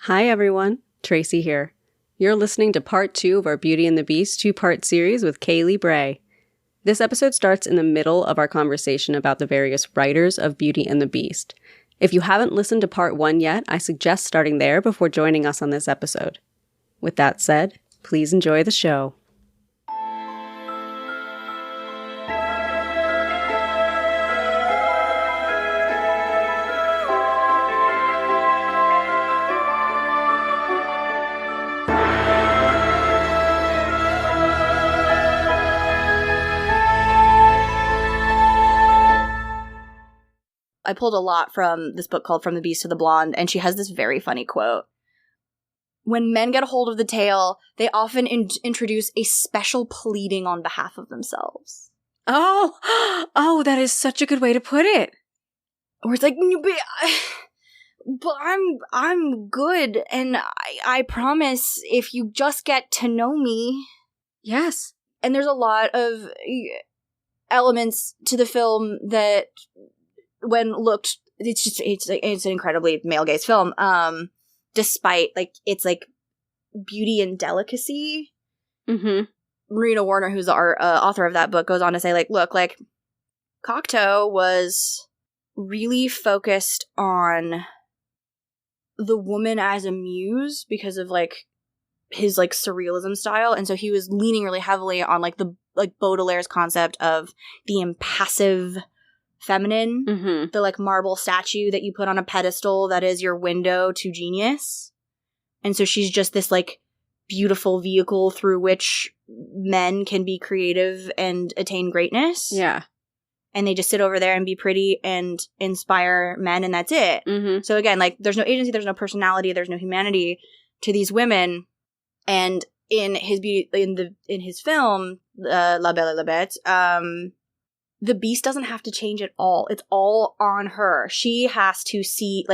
Hi everyone, Tracy here. You're listening to part 2 of our Beauty and the Beast 2-part series with Kailey Bray. This episode starts in the middle of our conversation about the various writers of Beauty and the Beast. If you haven't listened to part 1 yet, I suggest starting there before joining us on this episode. With that said, please enjoy the show. I pulled a lot from this book called From the Beast to the Blonde, and she has this very funny quote. When men get a hold of the tale, they often introduce a special pleading on behalf of themselves. Oh, that is such a good way to put it. Or it's like, but I'm good, and I promise if you just get to know me. Yes. And there's a lot of elements to the film that, when looked, it's an incredibly male gaze film. Despite it's beauty and delicacy. Mm-hmm. Marina Warner, who's the author of that book, goes on to say, look, Cocteau was really focused on the woman as a muse because of his surrealism style, and so he was leaning really heavily on the Baudelaire's concept of the impassive feminine, mm-hmm. the marble statue that you put on a pedestal that is your window to genius. And so she's just this beautiful vehicle through which men can be creative and attain greatness. Yeah. And they just sit over there and be pretty and inspire men, and that's it. Mm-hmm. So again, there's no agency, there's no personality, there's no humanity to these women. And in his in his film, La Belle et la Bête, the Beast doesn't have to change at all. It's all on her. She has to see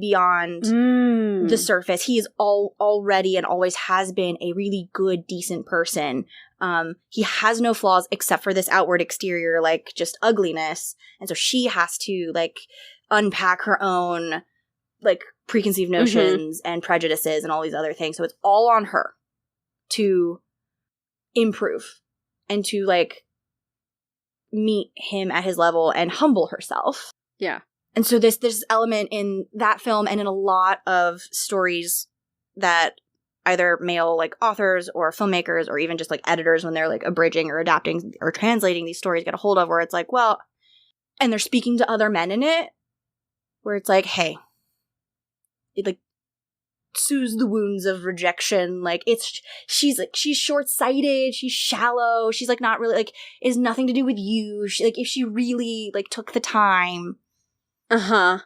beyond the surface. He is already and always has been a really good, decent person. He has no flaws except for this outward exterior, just ugliness. And so she has to, unpack her own, preconceived notions and prejudices and all these other things. So it's all on her to improve and to, meet him at his level and humble herself. Yeah. And so this element in that film and in a lot of stories that either male authors or filmmakers or even just editors, when they're abridging or adapting or translating these stories, get a hold of, where it's and they're speaking to other men in it, where it's hey, it soothes the wounds of rejection. She's short-sighted, she's shallow, she's not really it has nothing to do with you. She, if she really took the time. Uh-huh.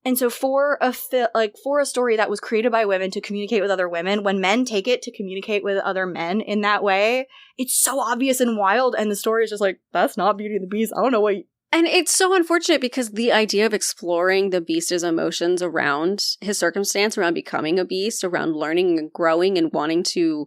And so for a story that was created by women to communicate with other women, when men take it to communicate with other men in that way, it's so obvious and wild, and the story is just that's not Beauty and the Beast. I don't know what And it's so unfortunate because the idea of exploring the Beast's emotions around his circumstance, around becoming a beast, around learning and growing and wanting to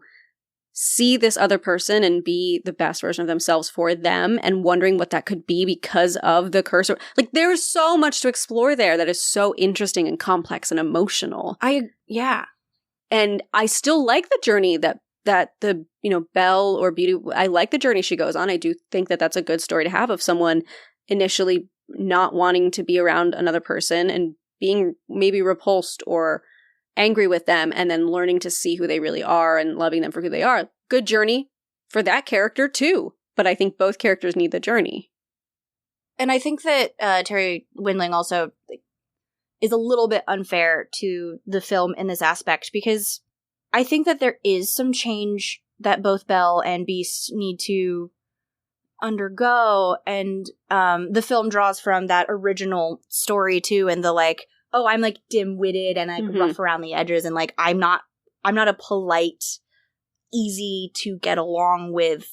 see this other person and be the best version of themselves for them, and wondering what that could be because of the curse. There's so much to explore there that is so interesting and complex and emotional. Yeah. And I still like the journey that the, Belle or Beauty, I like the journey she goes on. I do think that that's a good story to have, of someone initially not wanting to be around another person and being maybe repulsed or angry with them, and then learning to see who they really are and loving them for who they are. Good journey for that character too. But I think both characters need the journey. And I think that Terry Windling also is a little bit unfair to the film in this aspect, because I think that there is some change that both Belle and Beast need to undergo, and the film draws from that original story too, and the I'm dim-witted and rough around the edges, and I'm not a polite, easy to get along with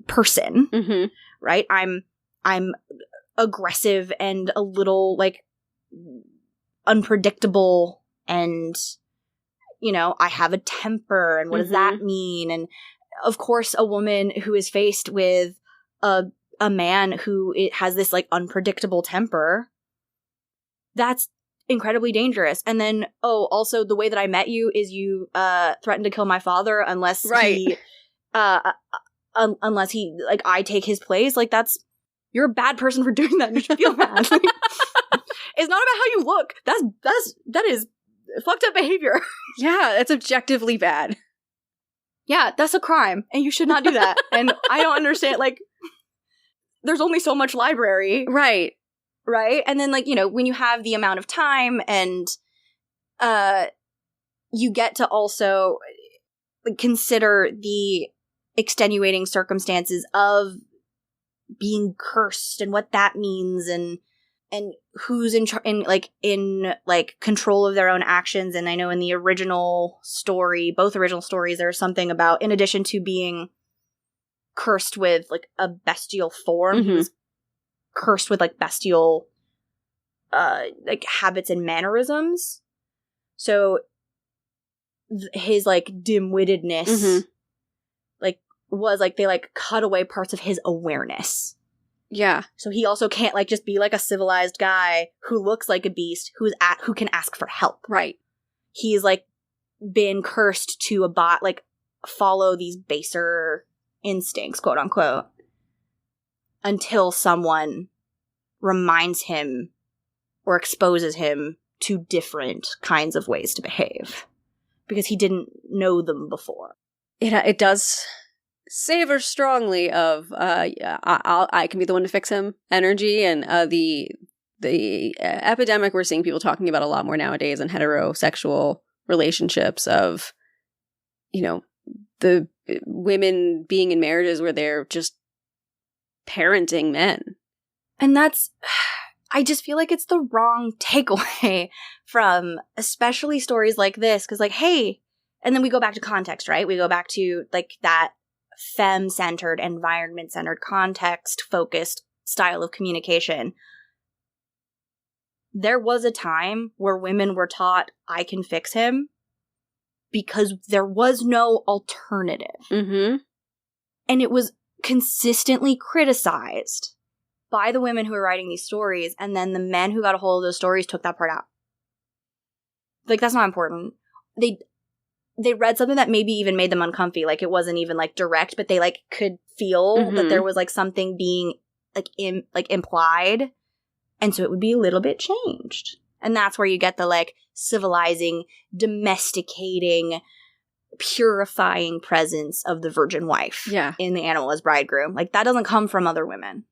person, right? I'm aggressive and a little unpredictable, and I have a temper, and what does that mean? And of course, a woman who is faced with a man who has this unpredictable temper, that's incredibly dangerous. And then, also the way that I met you is you threatened to kill my father unless he unless he, like, I take his place. Like, you're a bad person for doing that and you should feel bad. Like, it's not about how you look. That is fucked up behavior. Yeah, it's objectively bad. Yeah, that's a crime and you should not do that. And I don't understand, like, there's only so much library. Right. Right? And then, like, you know, when you have the amount of time and you get to also consider the extenuating circumstances of being cursed and what that means and who's in control of their own actions. And I know in the original story, both original stories, there's something about, in addition to being cursed with, like, a bestial form, he was cursed with, like, bestial like habits and mannerisms. So his, like, dim-wittedness like was like they, like, cut away parts of his awareness. Yeah. So he also can't, like, just be like a civilized guy who looks like a beast who can ask for help. Right. He's, like, been cursed to follow these baser instincts, quote unquote, until someone reminds him or exposes him to different kinds of ways to behave because he didn't know them before. It does savor strongly of I can be the one to fix him energy, and the epidemic we're seeing people talking about a lot more nowadays in heterosexual relationships of, you know, the women being in marriages where they're just parenting men. And I just feel like it's the wrong takeaway from especially stories like this, because, like, hey, and then we go back to context, right? We go back to, like, that femme-centered, environment-centered, context-focused style of communication. There was a time where women were taught, I can fix him, because there was no alternative. Mm-hmm. And it was consistently criticized by the women who were writing these stories, and then the men who got a hold of those stories took that part out. Like, that's not important. They read something that maybe even made them uncomfy. Like, it wasn't even, like, direct, but they, like, could feel that there was, like, something being, like, implied. And so it would be a little bit changed. And that's where you get the, like, civilizing, domesticating, purifying presence of the virgin wife in the animal as bridegroom. Like, that doesn't come from other women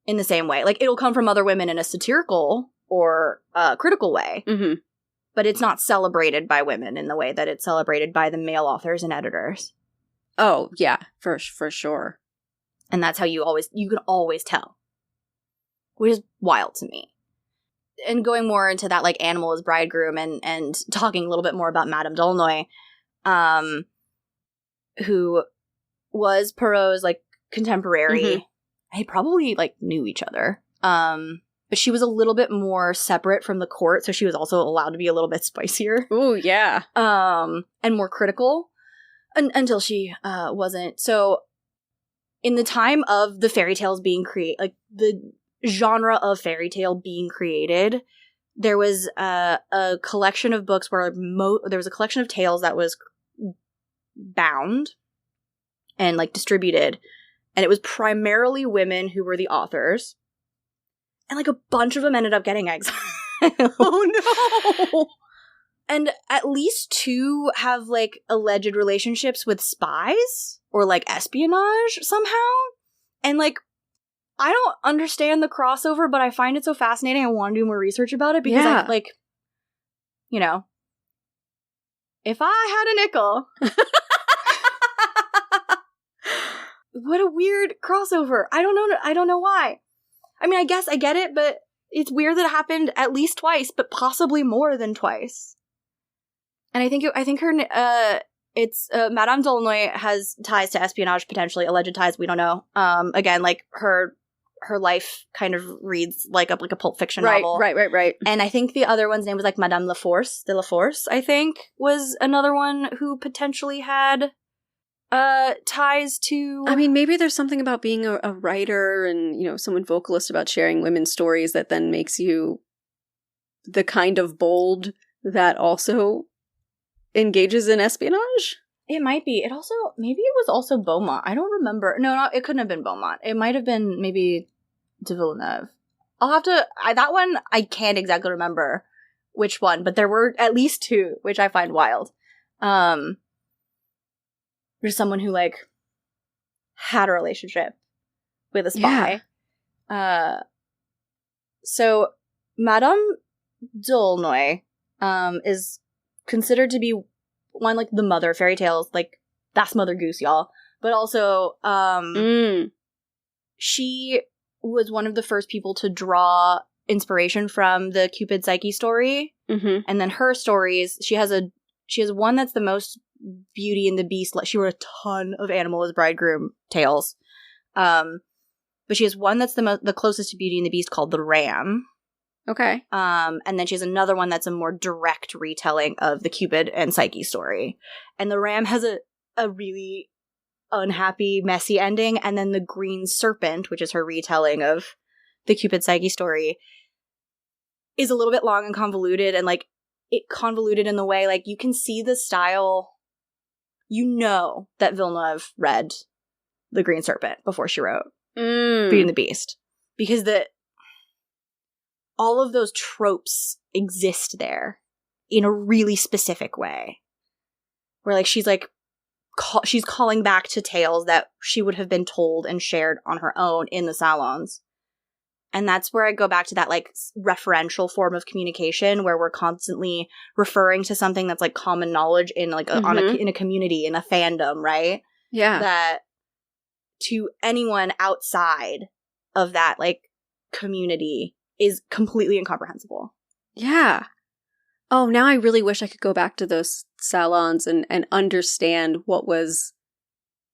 in the same way. Like, it'll come from other women in a satirical or critical way. Mm-hmm. But it's not celebrated by women in the way that it's celebrated by the male authors and editors. Oh, yeah, for sure. And that's how you can always tell. Which is wild to me. And going more into that, like, animal as bridegroom and talking a little bit more about Madame d'Aulnoy, who was Perrault's, like, contemporary. Mm-hmm. They probably, like, knew each other. But she was a little bit more separate from the court, so she was also allowed to be a little bit spicier. Ooh, yeah. And more critical until she wasn't. So in the time of the fairy tales being created, like, the genre of fairy tale being created, there was a collection of books where there was a collection of tales that was bound and, like, distributed, and it was primarily women who were the authors. And, like, a bunch of them ended up getting exiled. Oh, no! And at least 2 have, like, alleged relationships with spies or, like, espionage somehow. And, like, I don't understand the crossover, but I find it so fascinating. I want to do more research about it because, I, like, you know, if I had a nickel... What a weird crossover. I don't know why. I mean, I guess I get it, but it's weird that it happened at least twice, but possibly more than twice. And I think Madame d'Aulnoy has ties to espionage, potentially alleged ties. We don't know. Again, like, her life kind of reads like a Pulp Fiction novel. Right. And I think the other one's name was, like, Madame de la Force, I think, was another one who potentially had ties to... I mean, maybe there's something about being a writer and, you know, someone vocalist about sharing women's stories that then makes you the kind of bold that also engages in espionage? It might be. Maybe it was also Beaumont. I don't remember. No, it couldn't have been Beaumont. It might have been maybe de Villeneuve. I'll have to, that one, I can't exactly remember which one, but there were at least two, which I find wild. There's someone who, like, had a relationship with a spy. Yeah. So, Madame d'Aulnoy, is considered to be one, like, the mother of fairy tales, like, that's Mother Goose, y'all. But also, she was one of the first people to draw inspiration from the Cupid Psyche story. Mm-hmm. And then her stories, she has one that's the most Beauty and the Beast. She wrote a ton of Animal as Bridegroom tales. But she has one that's the closest to Beauty and the Beast called The Ram. Okay. And then she has another one that's a more direct retelling of the Cupid and Psyche story. And The Ram has a really unhappy, messy ending. And then The Green Serpent, which is her retelling of the Cupid Psyche story, is a little bit long and convoluted. And, like, it convoluted in the way, like, you can see the style. You know that Villeneuve read The Green Serpent before she wrote Beauty and the Beast. Because all of those tropes exist there in a really specific way. Where, like, she's calling back to tales that she would have been told and shared on her own in the salons. And that's where I go back to that, like, referential form of communication where we're constantly referring to something that's, like, common knowledge in, like, in a community, in a fandom, right? Yeah. That to anyone outside of that, like, community is completely incomprehensible. Yeah. Oh, now I really wish I could go back to those salons and understand what was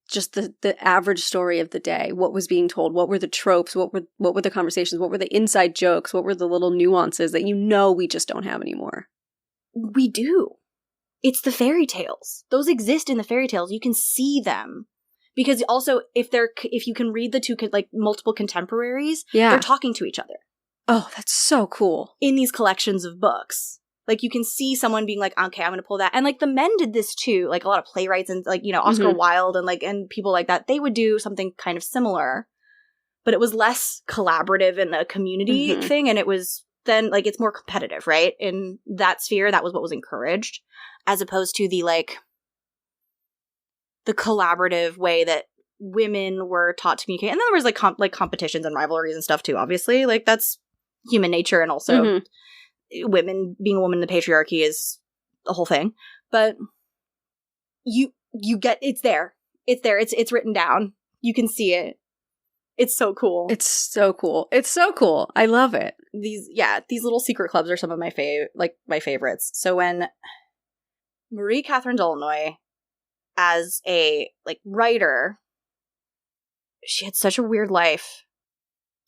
just the average story of the day. What was being told? What were the tropes? What were the conversations? What were the inside jokes? What were the little nuances that we just don't have anymore? We do. It's the fairy tales. Those exist in the fairy tales. You can see them. Because also, if you can read the two, like, multiple contemporaries, they're talking to each other. Oh, that's so cool. In these collections of books. Like, you can see someone being like, okay, I'm going to pull that. And, like, the men did this too. Like, a lot of playwrights and, like, you know, Oscar Wilde and, like, and people like that, they would do something kind of similar. But it was less collaborative in a community thing. And it was then, like, it's more competitive, right? In that sphere, that was what was encouraged. As opposed to the, like, the collaborative way that women were taught to communicate. And then there was, like, competitions and rivalries and stuff too, obviously. Like, that's human nature, and also women, being a woman in the patriarchy is a whole thing. But you get, it's there. It's written down. You can see it. It's so cool. It's so cool. I love it. These little secret clubs are some of my favorites. So when Marie Catherine d'Aulnoy, as a, like, writer, she had such a weird life.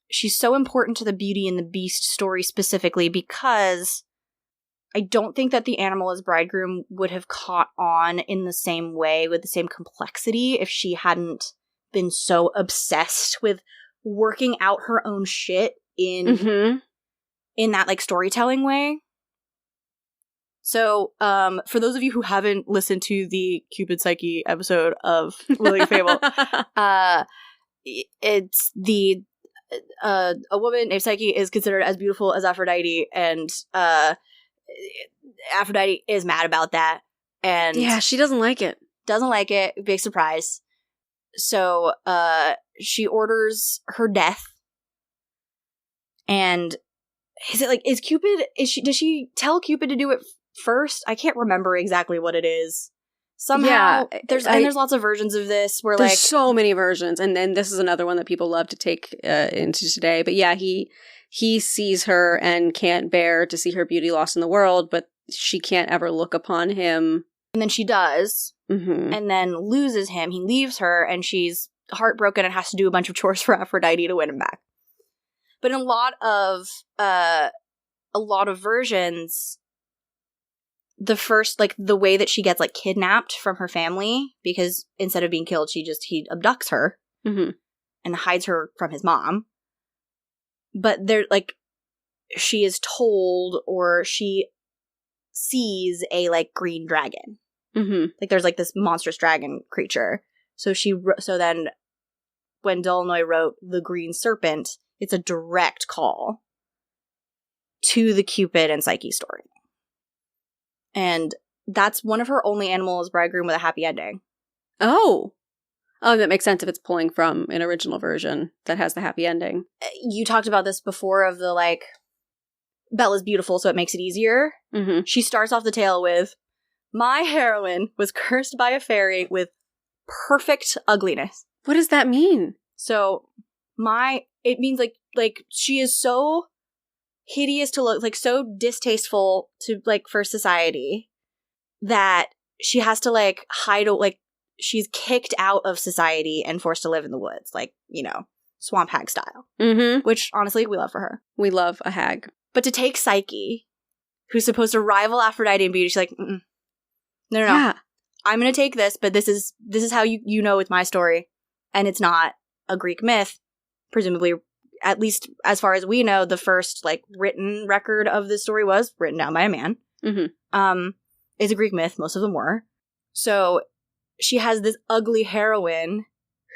She's so important to the Beauty and the Beast story specifically because I don't think that the Animal as Bridegroom would have caught on in the same way with the same complexity if she hadn't been so obsessed with working out her own shit in that, like, storytelling way. So, for those of you who haven't listened to the Cupid Psyche episode of Willing Fable, it's a woman named Psyche is considered as beautiful as Aphrodite, and Aphrodite is mad about that. And yeah, she doesn't like it. Big surprise. So, she orders her death. And does she tell Cupid to do it first? I can't remember exactly what it is. Somehow, there's lots of versions of this where, there's like, so many versions, and then this is another one that people love to take into today. But yeah, he sees her and can't bear to see her beauty lost in the world, but she can't ever look upon him. And then she does, and then loses him. He leaves her, and she's heartbroken and has to do a bunch of chores for Aphrodite to win him back. But in a lot of versions, the first, like, the way that she gets, like, kidnapped from her family, because instead of being killed, he abducts her and hides her from his mom. But they're, like, she is told or she sees a like green dragon. Mm-hmm. Like there's like this monstrous dragon creature. So then when Dolnoy wrote The Green Serpent, it's a direct call to the Cupid and Psyche story. And that's one of her only animals bridegroom with a happy ending. Oh, that makes sense if it's pulling from an original version that has the happy ending. You talked about this before of the like, Bella's beautiful, so it makes it easier. Mm-hmm. She starts off the tale with, my heroine was cursed by a fairy with perfect ugliness. What does that mean? So it means like she is so hideous to look, like so distasteful to like for society that she has to like hide, like she's kicked out of society and forced to live in the woods, like, you know, swamp hag style. Mm-hmm. Which honestly we love for her. We love a hag. But to take Psyche, who's supposed to rival Aphrodite in beauty, she's like, mm-mm. No. Yeah. I'm going to take this, but this is how you know it's my story. And it's not a Greek myth. Presumably, at least as far as we know, the first like written record of this story was written down by a man. Mm-hmm. It's a Greek myth. Most of them were. So she has this ugly heroine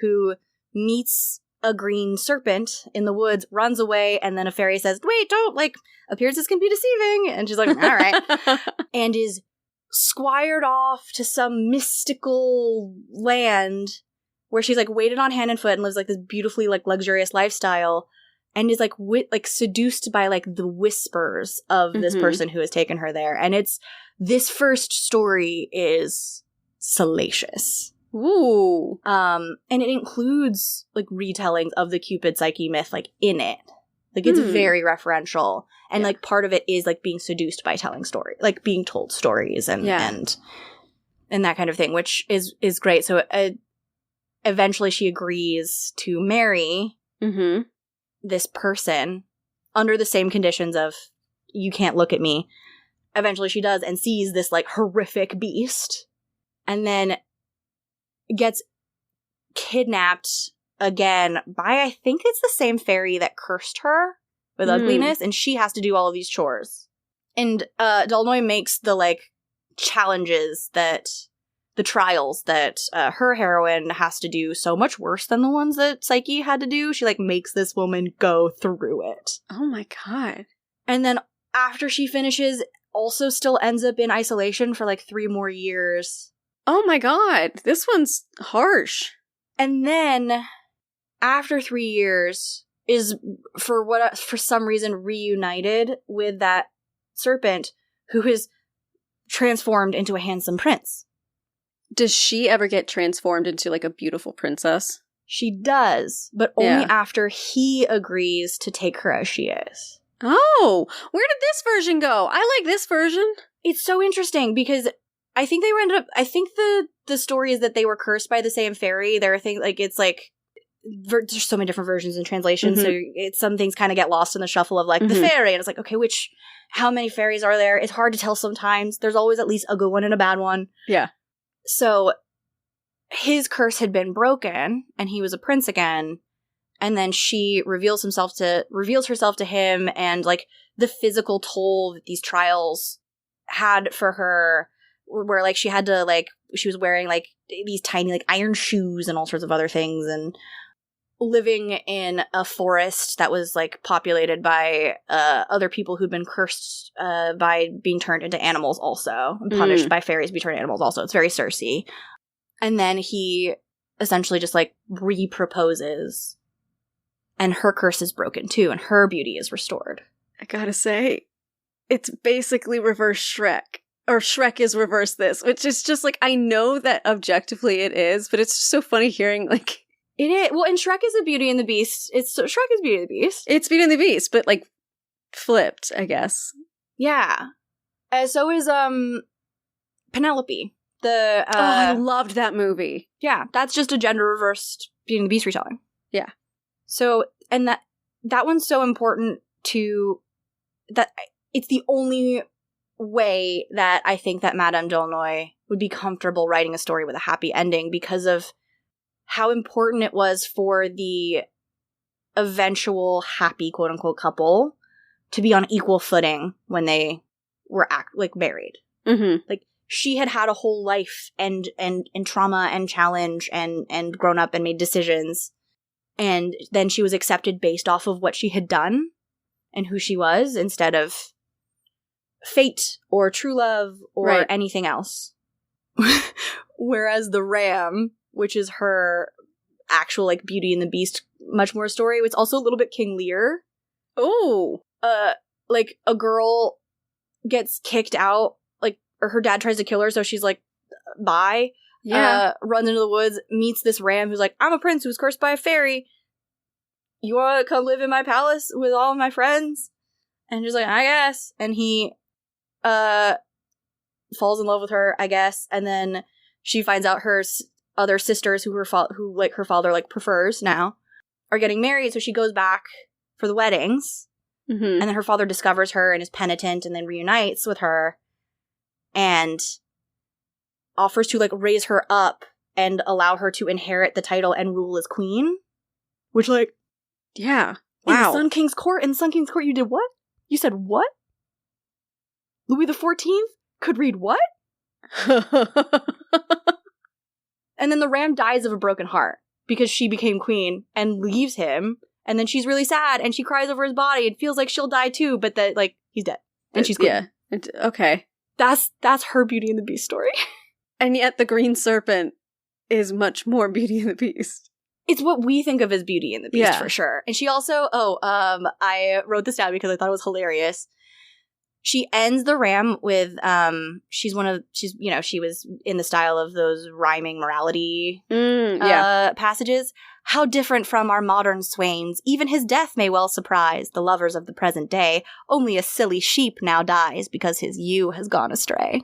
who meets a green serpent in the woods, runs away, and then a fairy says, wait, don't, like, appearances can be deceiving. And she's like, all right. And is squired off to some mystical land where she's like waited on hand and foot and lives like this beautifully like luxurious lifestyle and is like seduced by like the whispers of this person who has taken her there. And this first story is salacious. Ooh. And it includes like retellings of the Cupid Psyche myth like in it. Like it's very referential. And like part of it is like being seduced by telling story, like being told stories and that kind of thing, which is great. So eventually she agrees to marry this person under the same conditions of you can't look at me. Eventually she does and sees this like horrific beast and then gets kidnapped again by, I think it's the same fairy that cursed her with ugliness, and she has to do all of these chores. And Dolnoy makes the like challenges that the trials that her heroine has to do so much worse than the ones that Psyche had to do. She like makes this woman go through it. Oh my god. And then after she finishes, also still ends up in isolation for like 3 more years. Oh my god. This one's harsh. And then after 3 years is for some reason reunited with that serpent who is transformed into a handsome prince. Does she ever get transformed into like a beautiful princess? She does, but only after he agrees to take her as she is. Oh, where did this version go? I like this version. It's so interesting because I think I think the story is that they were cursed by the same fairy. There are things like, it's like, there's so many different versions and translations, so some things kind of get lost in the shuffle of like the fairy, and it's like, okay, how many fairies are there? It's hard to tell sometimes. There's always at least a good one and a bad one. Yeah. So his curse had been broken and he was a prince again, and then she reveals herself to him, and like the physical toll that these trials had for her, where like she had to like, she was wearing like these tiny like iron shoes and all sorts of other things, and living in a forest that was like populated by other people who'd been cursed by being turned into animals also, and punished by fairies to be turned into animals also. It's very Cersei. And then he essentially just like reproposes, and her curse is broken too, and her beauty is restored. I gotta say, it's basically reverse Shrek. Or Shrek is reverse this, which is just like, I know that objectively it is, but it's just so funny hearing like... It is. Well, and Shrek is a Beauty and the Beast. Shrek is Beauty and the Beast. It's Beauty and the Beast, but like flipped, I guess. Yeah. So is Penelope. I loved that movie. Yeah, that's just a gender reversed Beauty and the Beast retelling. Yeah. So, and that one's so important to that. It's the only way that I think that Madame Dolnoy would be comfortable writing a story with a happy ending, because of how important it was for the eventual happy quote unquote couple to be on equal footing when they were married. Mm-hmm. Like, she had a whole life and trauma and challenge and grown up and made decisions. And then she was accepted based off of what she had done and who she was, instead of fate or true love or anything else. Whereas the ram, which is her actual, like, Beauty and the Beast much more story, it's also a little bit King Lear. Oh. Like, a girl gets kicked out, like, or her dad tries to kill her, so she's like, bye. Yeah. Runs into the woods, meets this ram who's like, I'm a prince who's cursed by a fairy. You want to come live in my palace with all of my friends? And she's like, I guess. And he falls in love with her, I guess. And then she finds out her other sisters who her father like prefers now are getting married. So she goes back for the weddings. Mm-hmm. And then her father discovers her and is penitent and then reunites with her and offers to, like, raise her up and allow her to inherit the title and rule as queen. Which, like... Yeah. In Wow. the Sun King's court, you did what? You said what? Louis XIV could read what? And then the ram dies of a broken heart because she became queen and leaves him. And then she's really sad and she cries over his body and feels like she'll die too, but that, like, he's dead. And she's queen. Yeah. Okay. That's her Beauty and the Beast story. And yet the green serpent is much more Beauty and the Beast. It's what we think of as Beauty and the Beast, for sure. And she also, I wrote this down because I thought it was hilarious. She ends the ram with, she was in the style of those rhyming morality passages. How different from our modern swains. Even his death may well surprise the lovers of the present day. Only a silly sheep now dies because his ewe has gone astray.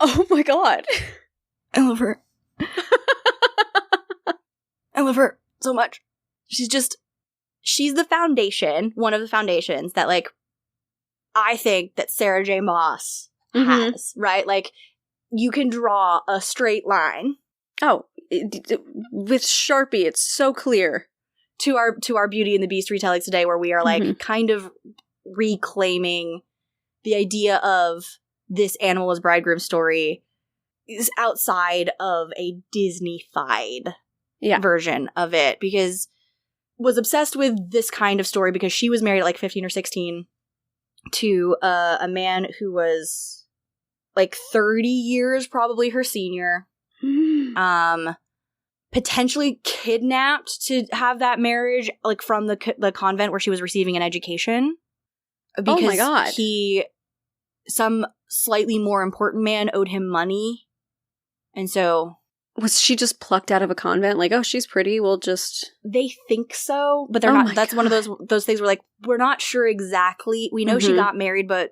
Oh my god. I love her. I love her so much. She's the foundation, one of the foundations that, like, I think that Sarah J. Maas has, right? Like, you can draw a straight line. Oh, with Sharpie, it's so clear. To our Beauty and the Beast retellings today, where we are, like, kind of reclaiming the idea of this animal as bridegroom story is outside of a Disney-fied version of it, because was obsessed with this kind of story because she was married at, like, 15 or 16 to a man who was, like, 30 years probably her senior. Potentially kidnapped to have that marriage, like, from the convent where she was receiving an education. Because oh my god. Some slightly more important man owed him money. And so... Was she just plucked out of a convent? Like, oh, she's pretty, we'll just... They think so, but they're not. That's one of those things where, like, we're not sure exactly. We know she got married, but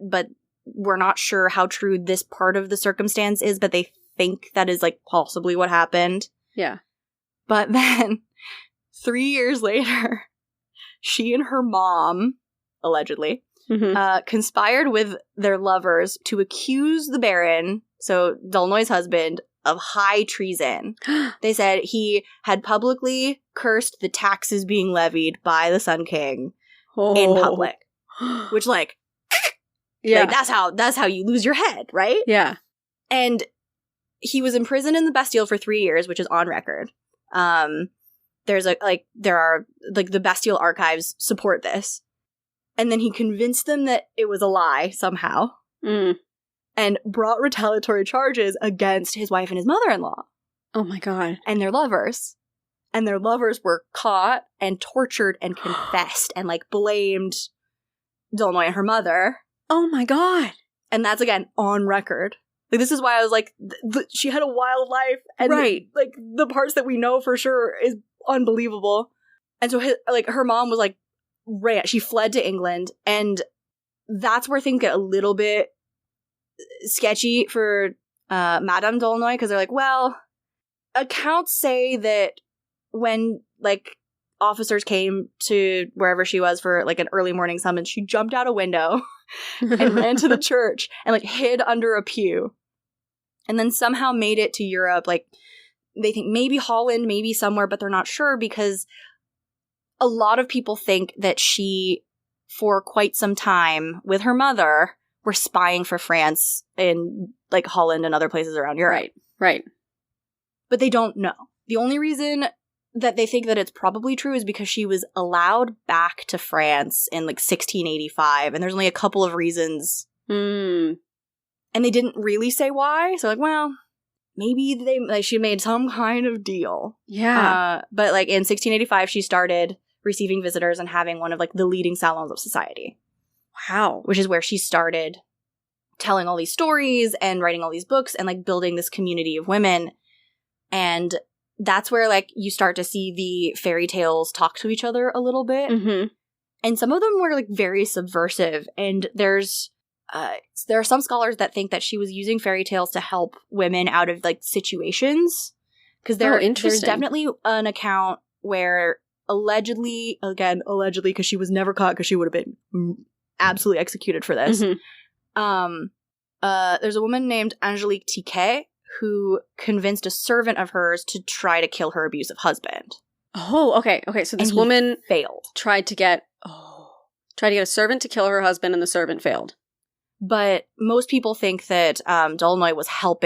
we're not sure how true this part of the circumstance is, but they think that is, like, possibly what happened. Yeah. But then, 3 years later, she and her mom, allegedly, conspired with their lovers to accuse the Baron, so Dolnoy's husband, of high treason. They said he had publicly cursed the taxes being levied by the Sun King in public. Which, like, like, that's how you lose your head, right? Yeah. And he was imprisoned in the Bastille for 3 years, which is on record. The Bastille archives support this. And then he convinced them that it was a lie somehow. And brought retaliatory charges against his wife and his mother-in-law. Oh my god. And their lovers. And their lovers were caught and tortured and confessed and, like, blamed Dolnoy and her mother. Oh my god. And that's, again, on record. Like, this is why I was like, she had a wild life. And, like, the parts that we know for sure is unbelievable. And so, her mom was, like, she fled to England. And that's where things get a little bit sketchy for Madame Dolnoy, because they're like, well, accounts say that when, like, officers came to wherever she was for, like, an early morning summons, she jumped out a window and ran to the church and, like, hid under a pew, and then somehow made it to Europe. Like, they think maybe Holland, maybe somewhere, but they're not sure, because a lot of people think that she for quite some time with her mother were spying for France in like Holland and other places around Europe. Right. But they don't know. The only reason that they think that it's probably true is because she was allowed back to France in like 1685, and there's only a couple of reasons. And they didn't really say why, so like, well, maybe she made some kind of deal. Yeah. But like in 1685, she started receiving visitors and having one of like the leading salons of society. Wow. Which is where she started telling all these stories and writing all these books and like building this community of women. And that's where like you start to see the fairy tales talk to each other a little bit. Mm-hmm. And some of them were like very subversive. And there are some scholars that think that she was using fairy tales to help women out of like situations. Because there's definitely an account where allegedly, because she was never caught because she would have been absolutely executed for this. Mm-hmm. There's a woman named Angelique Tiquet who convinced a servant of hers to try to kill her abusive husband. Oh, okay. So this woman failed. Tried to get a servant to kill her husband, and the servant failed. But most people think that D'Aulnoy was help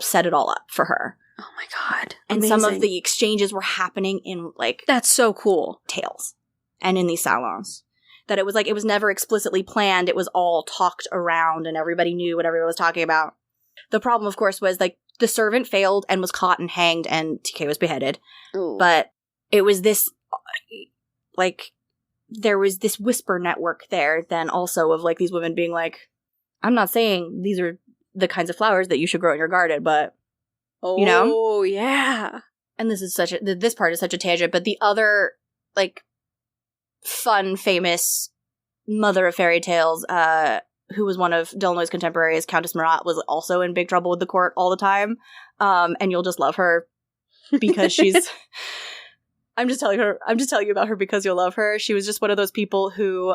set it all up for her. Oh my god. And amazing. some of the exchanges were happening in like that's so cool. Tales and in these salons. That it was never explicitly planned. It was all talked around and everybody knew what everyone was talking about. The problem, of course, was like the servant failed and was caught and hanged and TK was beheaded. Ooh. But it was this, like, there was this whisper network there then also of like these women being like, I'm not saying these are the kinds of flowers that you should grow in your garden, but, you know? Oh, yeah. And this part is such a tangent, but the other, like, fun, famous mother of fairy tales, who was one of D'Aulnoy's contemporaries, Countess Marat, was also in big trouble with the court all the time. And you'll just love her because she's I'm just telling you about her because you'll love her. She was just one of those people who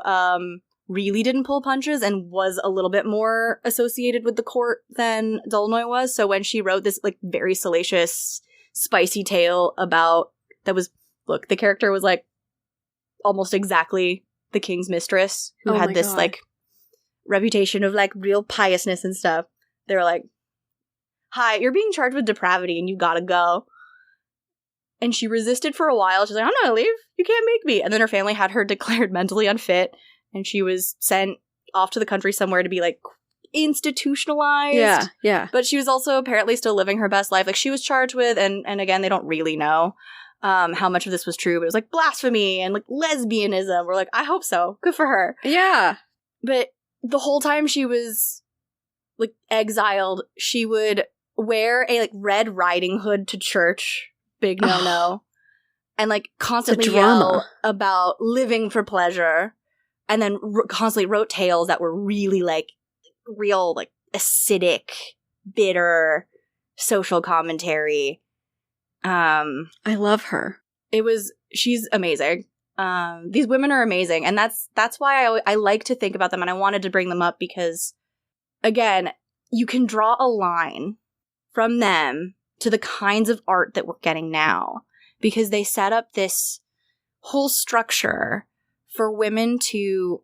really didn't pull punches and was a little bit more associated with the court than D'Aulnoy was. So when she wrote this like very salacious, spicy tale about the character was like almost exactly the king's mistress who had this like reputation of like real piousness and stuff. They were like, hi, you're being charged with depravity and you gotta go. And she resisted for a while. She's like, I'm not gonna leave. You can't make me. And then her family had her declared mentally unfit and she was sent off to the country somewhere to be like institutionalized. Yeah. But she was also apparently still living her best life. Like she was charged with, and again, they don't really know how much of this was true, but it was like blasphemy and like lesbianism. We're like, I hope so. Good for her. Yeah. But the whole time she was like exiled, she would wear a like Red Riding Hood to church. Big no. And like constantly yell about living for pleasure. And then constantly wrote tales that were really like real like acidic, bitter social commentary. I love her. She's amazing. These women are amazing, and that's why I like to think about them, and I wanted to bring them up because, again, you can draw a line from them to the kinds of art that we're getting now, because they set up this whole structure for women to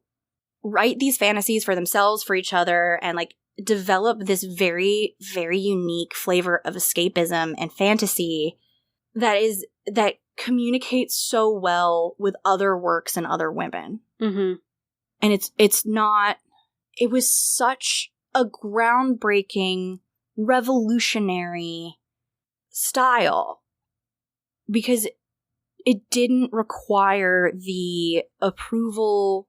write these fantasies for themselves, for each other, and like develop this very, very unique flavor of escapism and fantasy that communicates so well with other works and other women. Mm-hmm. And it was such a groundbreaking, revolutionary style because it didn't require the approval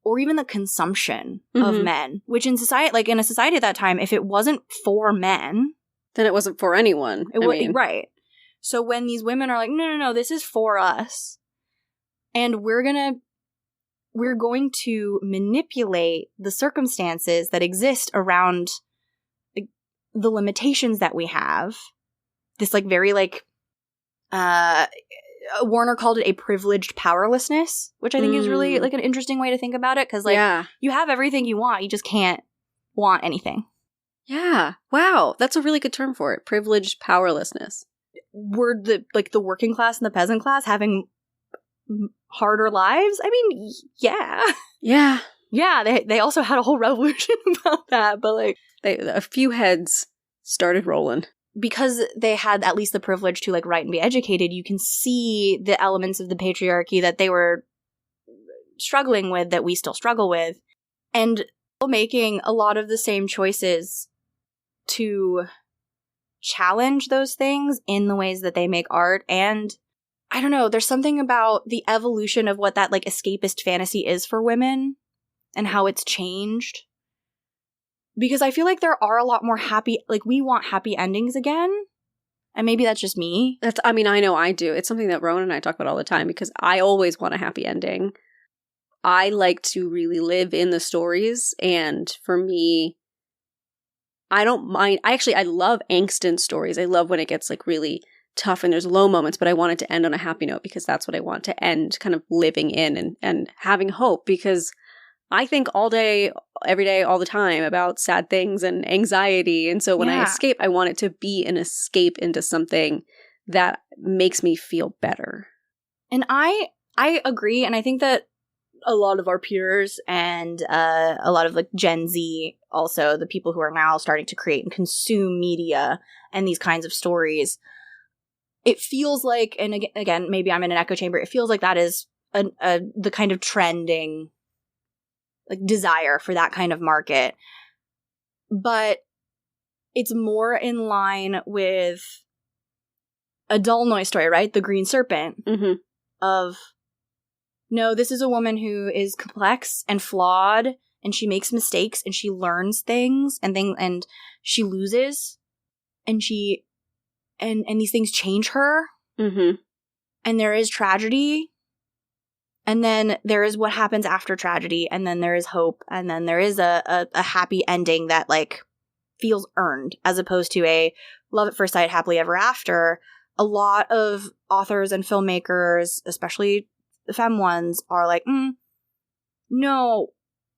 or even the consumption of men, which in a society at that time, if it wasn't for men, then it wasn't for anyone. Right. So when these women are like, no, this is for us, and we're going to manipulate the circumstances that exist around the limitations that we have. This like very like, Warner called it a privileged powerlessness, which I think is really like an interesting way to think about it. Cause like you have everything you want. You just can't want anything. Yeah. Wow. That's a really good term for it. Privileged powerlessness. Were the working class and the peasant class having harder lives. I mean, yeah. Yeah. Yeah, they also had a whole revolution about that, but like A few heads started rolling. Because they had at least the privilege to like write and be educated, you can see the elements of the patriarchy that they were struggling with, that we still struggle with, and making a lot of the same choices to challenge those things in the ways that they make art. And I don't know, there's something about the evolution of what that like escapist fantasy is for women and how it's changed. Because I feel like there are a lot more happy, like we want happy endings again. And maybe that's just me. I know I do. It's something that Rowan and I talk about all the time because I always want a happy ending. I like to really live in the stories. And for me, I don't mind. I love angst in stories. I love when it gets like really tough and there's low moments, but I want it to end on a happy note because that's what I want to end kind of living in and having hope, because I think all day, every day, all the time about sad things and anxiety. And so when I escape, I want it to be an escape into something that makes me feel better. And I agree. And I think that a lot of our peers and a lot of like Gen Z, also the people who are now starting to create and consume media and these kinds of stories, it feels like, and again, maybe I'm in an echo chamber, it feels like that is the kind of trending like desire for that kind of market. But it's more in line with a dull noise story, right? The Green Serpent of, no, this is a woman who is complex and flawed and she makes mistakes and she learns things and she loses and and these things change her. And there is tragedy. And then there is what happens after tragedy, and then there is hope, and then there is a happy ending that, like, feels earned, as opposed to a love at first sight, happily ever after. A lot of authors and filmmakers, especially the femme ones, are like, no,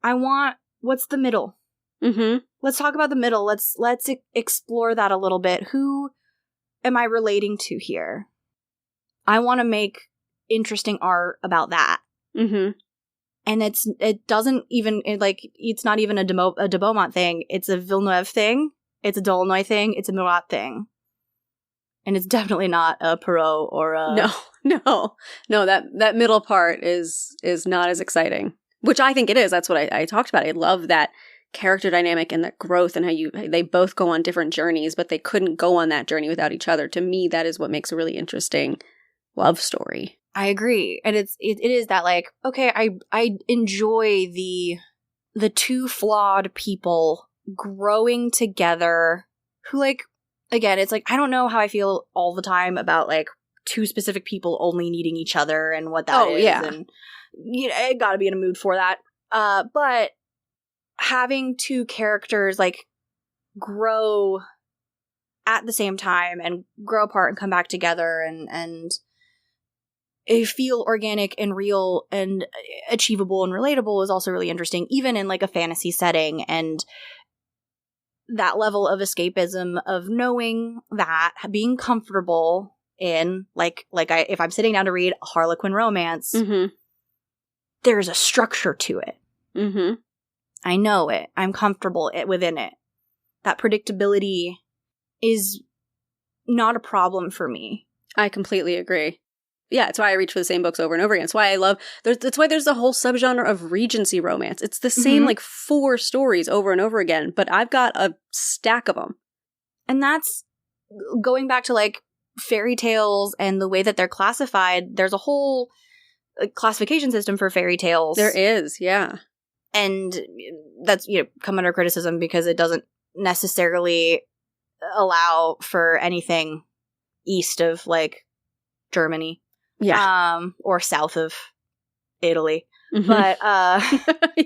I want, what's the middle? Let's talk about the middle. Let's explore that a little bit. Who am I relating to here? I want to make interesting art about that. And it doesn't even, it's not even a de Beaumont thing. It's a Villeneuve thing. It's a Dolnoy thing. It's a Murat thing. And it's definitely not a Perrault or a... No, that middle part is not as exciting, which I think it is. That's what I talked about. I love that character dynamic and that growth and how they both go on different journeys, but they couldn't go on that journey without each other. To me, that is what makes a really interesting love story. I agree. And it is that, like, okay, I enjoy the two flawed people growing together who, like, again, it's like, I don't know how I feel all the time about, like, two specific people only needing each other and what that is. Yeah. And you know, I gotta be in a mood for that. But having two characters, like, grow at the same time and grow apart and come back together and feel organic and real and achievable and relatable is also really interesting, even in, like, a fantasy setting. And that level of escapism of knowing that, being comfortable in, if I'm sitting down to read a Harlequin romance, there's a structure to it. I know it. I'm comfortable within it. That predictability is not a problem for me. I completely agree. Yeah, it's why I reach for the same books over and over again. It's why I love... That's why there's a whole subgenre of Regency romance. It's the same, like, 4 stories over and over again, but I've got a stack of them. And that's... Going back to, like, fairy tales and the way that they're classified, there's a whole classification system for fairy tales. There is, yeah. And that's, come under criticism because it doesn't necessarily allow for anything east of, like, Germany. Yeah. Or south of Italy. But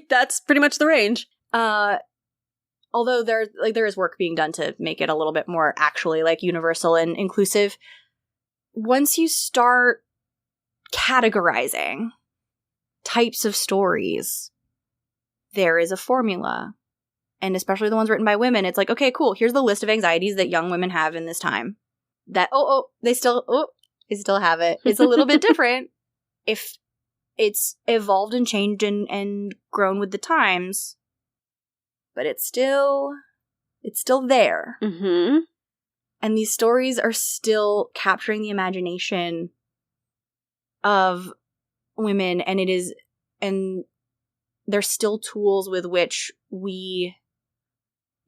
that's pretty much the range. Although there is work being done to make it a little bit more actually, like, universal and inclusive. Once you start categorizing types of stories, there is a formula. And especially the ones written by women, it's like, okay, cool, here's the list of anxieties that young women have in this time. That, they still have it. It's a little bit different, if it's evolved and changed and grown with the times, but it's still there. Mm-hmm. And these stories are still capturing the imagination of women, and they're still tools with which we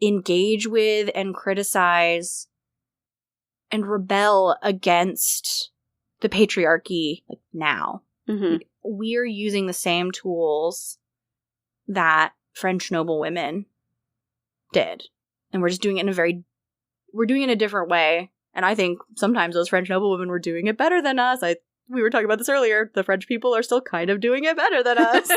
engage with and criticize and rebel against the patriarchy, like, now. Mm-hmm. Like, we're using the same tools that French noble women did. And we're just doing it we're doing it in a different way. And I think sometimes those French noble women were doing it better than us. We were talking about this earlier. The French people are still kind of doing it better than us.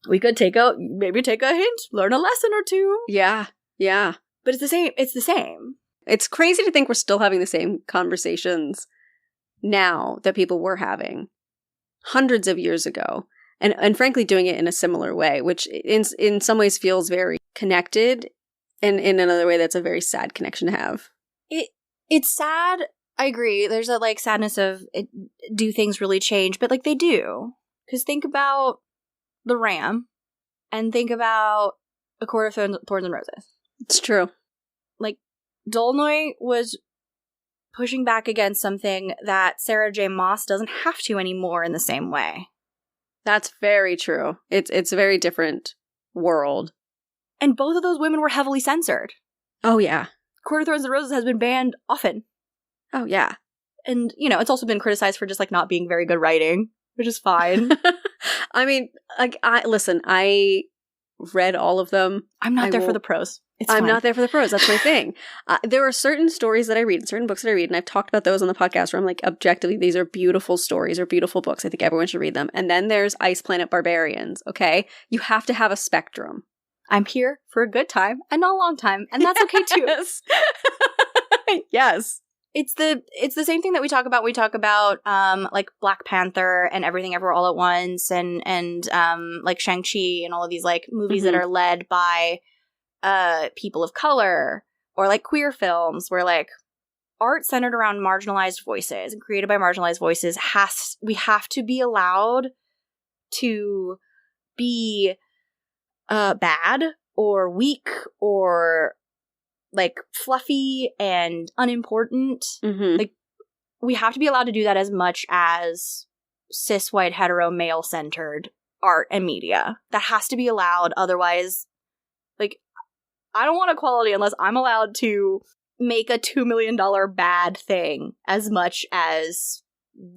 We could maybe take a hint, learn a lesson or two. Yeah. Yeah. But it's the same. It's the same. It's crazy to think we're still having the same conversations now that people were having hundreds of years ago. And frankly, doing it in a similar way, which in some ways feels very connected. And in another way, that's a very sad connection to have. It's sad. I agree. There's a, like, sadness of do things really change? But, like, they do. Because think about the Ram and think about A Court of Thorns and Roses. It's true. Like, Dolnoy was pushing back against something that Sarah J. Maas doesn't have to anymore in the same way. That's very true. It's a very different world. And both of those women were heavily censored. Oh, yeah. Court of Thorns and Roses has been banned often. Oh, yeah. And, you know, it's also been criticized for just, like, not being very good writing, which is fine. I mean, like, I read all of them. I'm not there for the prose. I'm not there for the prose. That's my thing. There are certain stories that I read, certain books that I read, and I've talked about those on the podcast where I'm like, objectively, these are beautiful stories or beautiful books. I think everyone should read them. And then there's Ice Planet Barbarians, okay? You have to have a spectrum. I'm here for a good time and not a long time, and that's okay too. Yes. Yes. It's the same thing that we talk about. We talk about like Black Panther and Everything Everywhere All at Once and like Shang-Chi and all of these, like, movies that are led by people of color, or like queer films where, like, art centered around marginalized voices and created by marginalized voices we have to be allowed to be bad or weak or, like, fluffy and unimportant. Mm-hmm. Like, we have to be allowed to do that as much as cis white hetero male centered art and media. That has to be allowed. Otherwise, like, I don't want equality unless I'm allowed to make a $2 million bad thing as much as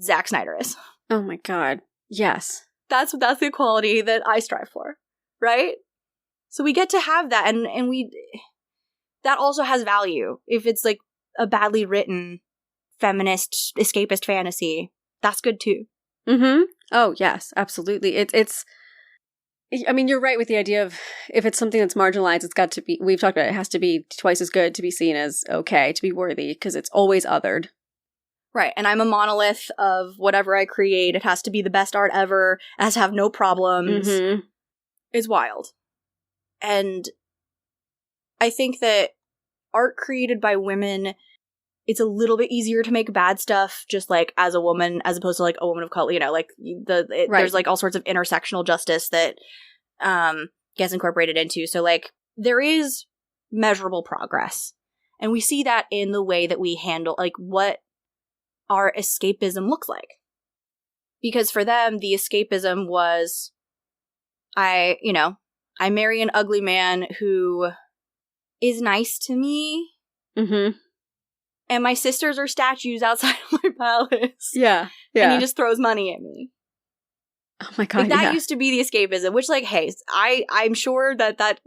Zack Snyder is. Oh my God. Yes. That's the equality that I strive for, right? So we get to have that, and we that also has value. If it's, like, a badly written feminist escapist fantasy, that's good too. Mm-hmm. Oh yes, absolutely. It's. I mean, you're right with the idea of if it's something that's marginalized, it's got to be. We've talked about it has to be twice as good to be seen as okay, to be worthy, because it's always othered. Right, and I'm a monolith of whatever I create. It has to be the best art ever. It has to have no problems. Mm-hmm. It's wild. And I think that art created by women, it's a little bit easier to make bad stuff just, like, as a woman, as opposed to, like, a woman of color, you know, like, right. There's, like, all sorts of intersectional justice that gets incorporated into. So, like, there is measurable progress. And we see that in the way that we handle, like, what our escapism looks like. Because for them, the escapism was, I marry an ugly man who is nice to me. Mm-hmm. And my sisters are statues outside of my palace. Yeah. Yeah. And he just throws money at me. Oh my God. Like, that used to be the escapism, which, like, hey, I'm sure that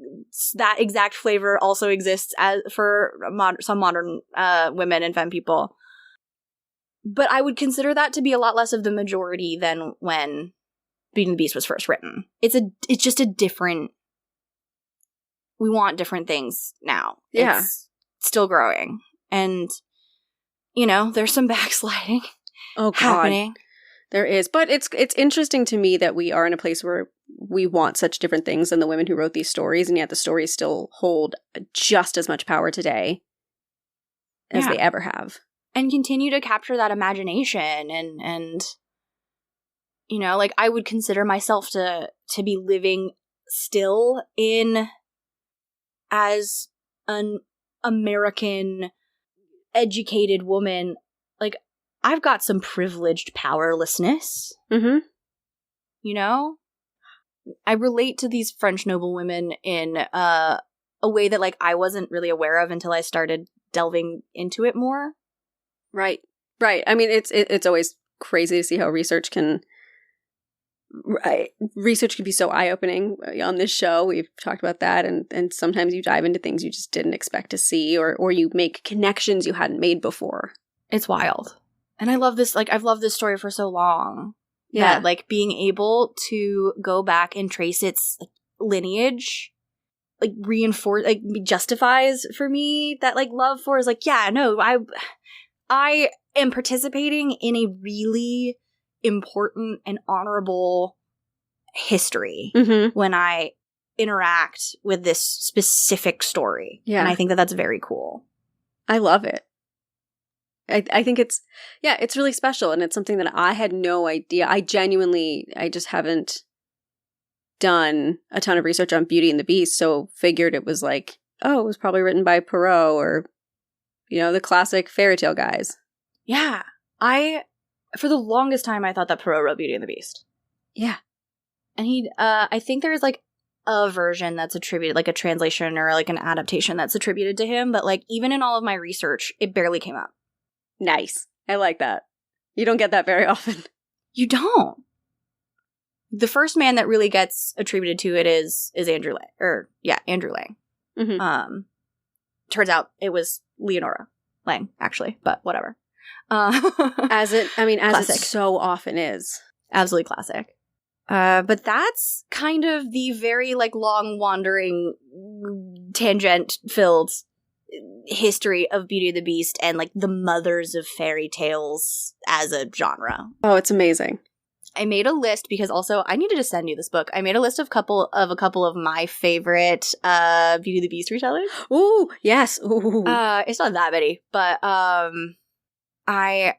exact flavor also exists for some modern women and femme people. But I would consider that to be a lot less of the majority than when Beauty and the Beast was first written. It's just a different. We want different things now. Yeah. It's still growing. And, you know, there's some backsliding happening. There is. But it's interesting to me that we are in a place where we want such different things than the women who wrote these stories, and yet the stories still hold just as much power today as they ever have. And continue to capture that imagination and You know, like, I would consider myself to be living still in as an American educated woman. Like, I've got some privileged powerlessness. Mm-hmm. You know? I relate to these French noblewomen in a way that, like, I wasn't really aware of until I started delving into it more. Right. Right. I mean, it's always crazy to see how research can be so eye-opening. On this show, we've talked about that, and sometimes you dive into things you just didn't expect to see, or you make connections you hadn't made before. It's wild. And I love this, like, I've loved this story for so long. Yeah. That, like, being able to go back and trace its, like, lineage, like, reinforce, like, justifies for me that, like, love for is, like, yeah, no, I am participating in a really important and honorable history when I interact with this specific story. Yeah. And I think that that's very cool. I love it. I think it's really special, and it's something that I had no idea. I just haven't done a ton of research on Beauty and the Beast, so figured it was like, oh, it was probably written by Perrault or, you know, the classic fairy tale guys. Yeah. For the longest time, I thought that Perrault wrote Beauty and the Beast. Yeah. And I think there's, like, a version that's attributed, like a translation or, like, an adaptation that's attributed to him, but, like, even in all of my research, it barely came up. Nice. I like that. You don't get that very often. You don't. The first man that really gets attributed to it is Andrew Lang. Andrew Lang. Mm-hmm. Turns out it was Leonora Lang, actually, but whatever. As it classic. so often is. Absolutely classic. But that's kind of the very, like, long, wandering, tangent-filled history of Beauty and the Beast and, like, the mothers of fairy tales as a genre. Oh, it's amazing. I made a list because also I needed to send you this book. I made a list of a couple of my favorite Beauty and the Beast retellers. Ooh, yes. Ooh. It's not that many, but because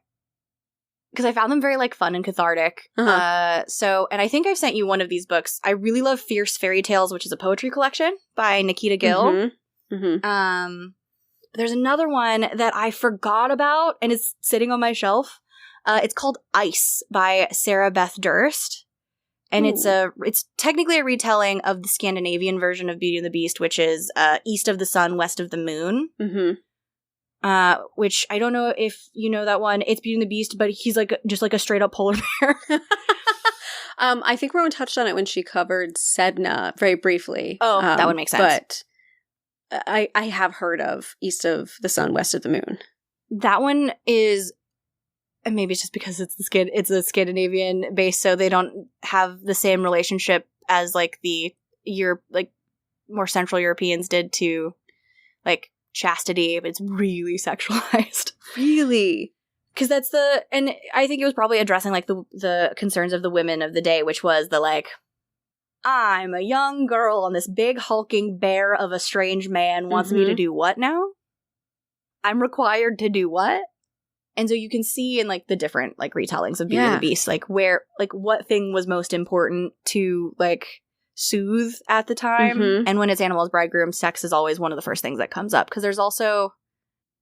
I found them very, like, fun and cathartic. Uh-huh. And I think I've sent you one of these books. I really love Fierce Fairytales, which is a poetry collection by Nikita Gill. Mm-hmm. Mm-hmm. There's another one that I forgot about, and it's sitting on my shelf. It's called Ice by Sarah Beth Durst. And it's technically a retelling of the Scandinavian version of Beauty and the Beast, which is East of the Sun, West of the Moon. Mm-hmm. Which I don't know if you know that one. It's Beauty and the Beast, but he's like just like a straight up polar bear. I think Rowan touched on it when she covered Sedna very briefly. Oh, that would make sense. But I have heard of East of the Sun, West of the Moon. That one is, and maybe it's just because it's a Scandinavian base, so they don't have the same relationship as, like, the more Central Europeans did to, like, chastity, but it's really sexualized. Really? Because and I think it was probably addressing, like, the concerns of the women of the day, which was the, like, I'm a young girl and this big hulking bear of a strange man wants me to do what now? I'm required to do what? And so you can see in, like, the different, like, retellings of Beauty and the Beast, like, where, like, what thing was most important to, like, soothe at the time. Mm-hmm. And when it's Animal's Bridegroom, sex is always one of the first things that comes up. Because there's also,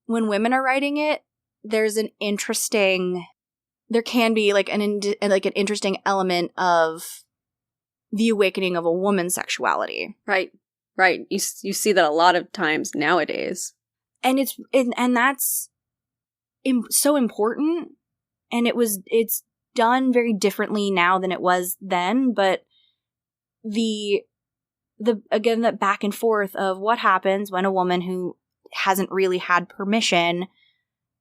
when women are writing it, there's an interesting, there can be, like, an interesting element of the awakening of a woman's sexuality. Right. You see that a lot of times nowadays. And that's so important. And it's done very differently now than it was then, but again, that back and forth of what happens when a woman who hasn't really had permission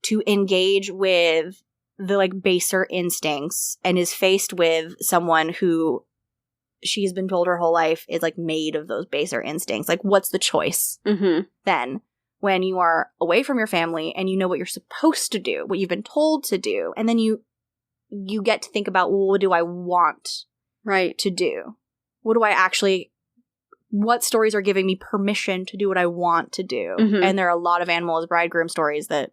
to engage with the, like, baser instincts and is faced with someone who she's been told her whole life is, like, made of those baser instincts. Like, what's the choice then when you are away from your family and you know what you're supposed to do, what you've been told to do, and then you get to think about, well, what do I want to do? What stories are giving me permission to do what I want to do? Mm-hmm. And there are a lot of Animal as Bridegroom stories that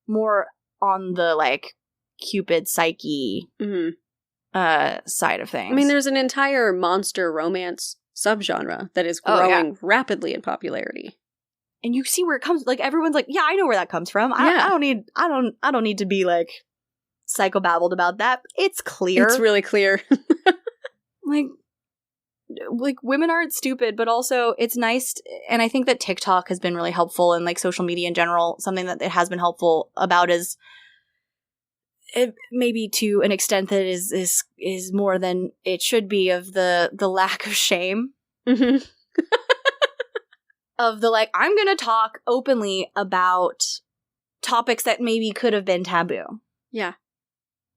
more on the, like, Cupid psyche side of things. I mean, there's an entire monster romance subgenre that is growing rapidly in popularity. And you see where it comes, like, everyone's like, yeah, I know where that comes from. I don't need to be, like, psychobabbled about that. It's clear. It's really clear. like women aren't stupid, but also it's nice, and I think that TikTok has been really helpful, and like social media in general, something that it has been helpful about is it, maybe to an extent that is more than it should be, of the lack of shame. Mm-hmm. Of the, like, I'm gonna talk openly about topics that maybe could have been taboo. Yeah.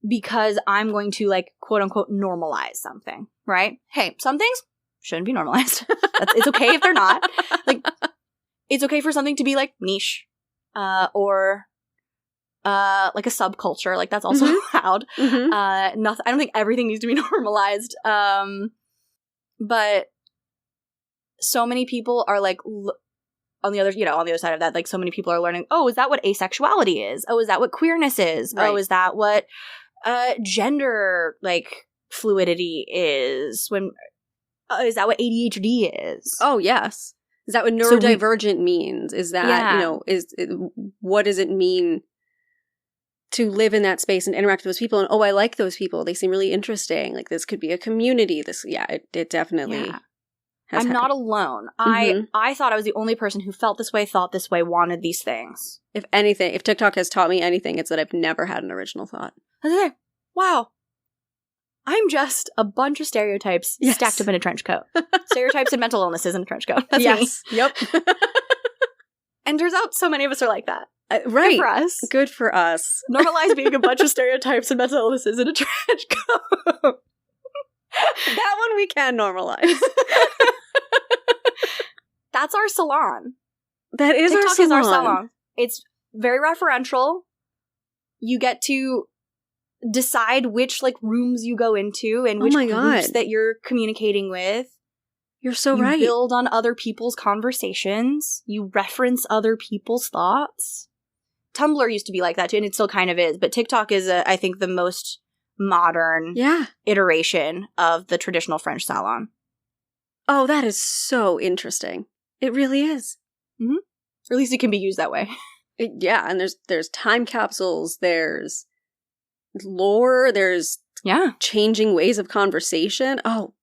Because I'm going to, like, quote unquote normalize something, right? Hey, some things shouldn't be normalized. It's okay if they're not. Like, it's okay for something to be, like, niche, or like a subculture. Like, that's also allowed. Mm-hmm. I don't think everything needs to be normalized. But so many people are, like, on the other side of that, like, so many people are learning, oh, is that what asexuality is? Oh, is that what queerness is? Right. Oh, is that what gender, like, fluidity is? Is that what ADHD is? Oh, yes. Is that what neurodivergent means? Is that, what does it mean to live in that space and interact with those people? And, oh, I like those people. They seem really interesting. Like, this could be a community. It definitely... Yeah. I'm not alone. Mm-hmm. I thought I was the only person who felt this way, thought this way, wanted these things. If anything, if TikTok has taught me anything, it's that I've never had an original thought. Okay. Wow. I'm just a bunch of stereotypes stacked up in a trench coat. Stereotypes and mental illnesses in a trench coat. That's me. Yep. And turns out so many of us are like that. Right. Good for us. Good for us. Normalize being a bunch of stereotypes and mental illnesses in a trench coat. That one we can normalize. That's our salon. That is TikTok our salon. is our salon. It's very referential. You get to decide which, like, rooms you go into and which groups that you're communicating with. You're so you right. You build on other people's conversations. You reference other people's thoughts. Tumblr used to be like that too, and it still kind of is. But TikTok is, I think, the most modern iteration of the traditional French salon. Oh, that is so interesting. It really is. Mm-hmm. Or at least it can be used that way. And there's time capsules, there's lore, there's changing ways of conversation. Oh,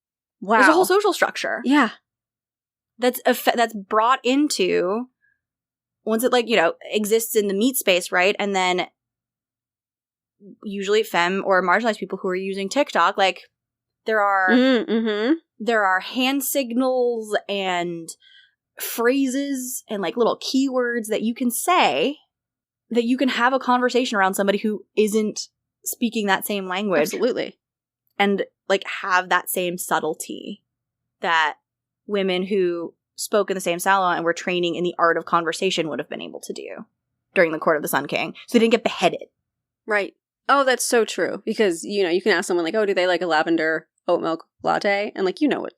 wow. There's a whole social structure. Yeah. That's brought into, once it, like, exists in the meat space, right? And then usually femme or marginalized people who are using TikTok, like, there are hand signals and phrases and, like, little keywords that you can say that you can have a conversation around somebody who isn't speaking that same language. Absolutely. And, like, have that same subtlety that women who spoke in the same salon and were training in the art of conversation would have been able to do during the Court of the Sun King. So they didn't get beheaded. Right. Oh, that's so true. Because, you can ask someone, like, oh, do they like a lavender oat milk latte? And, like, you know what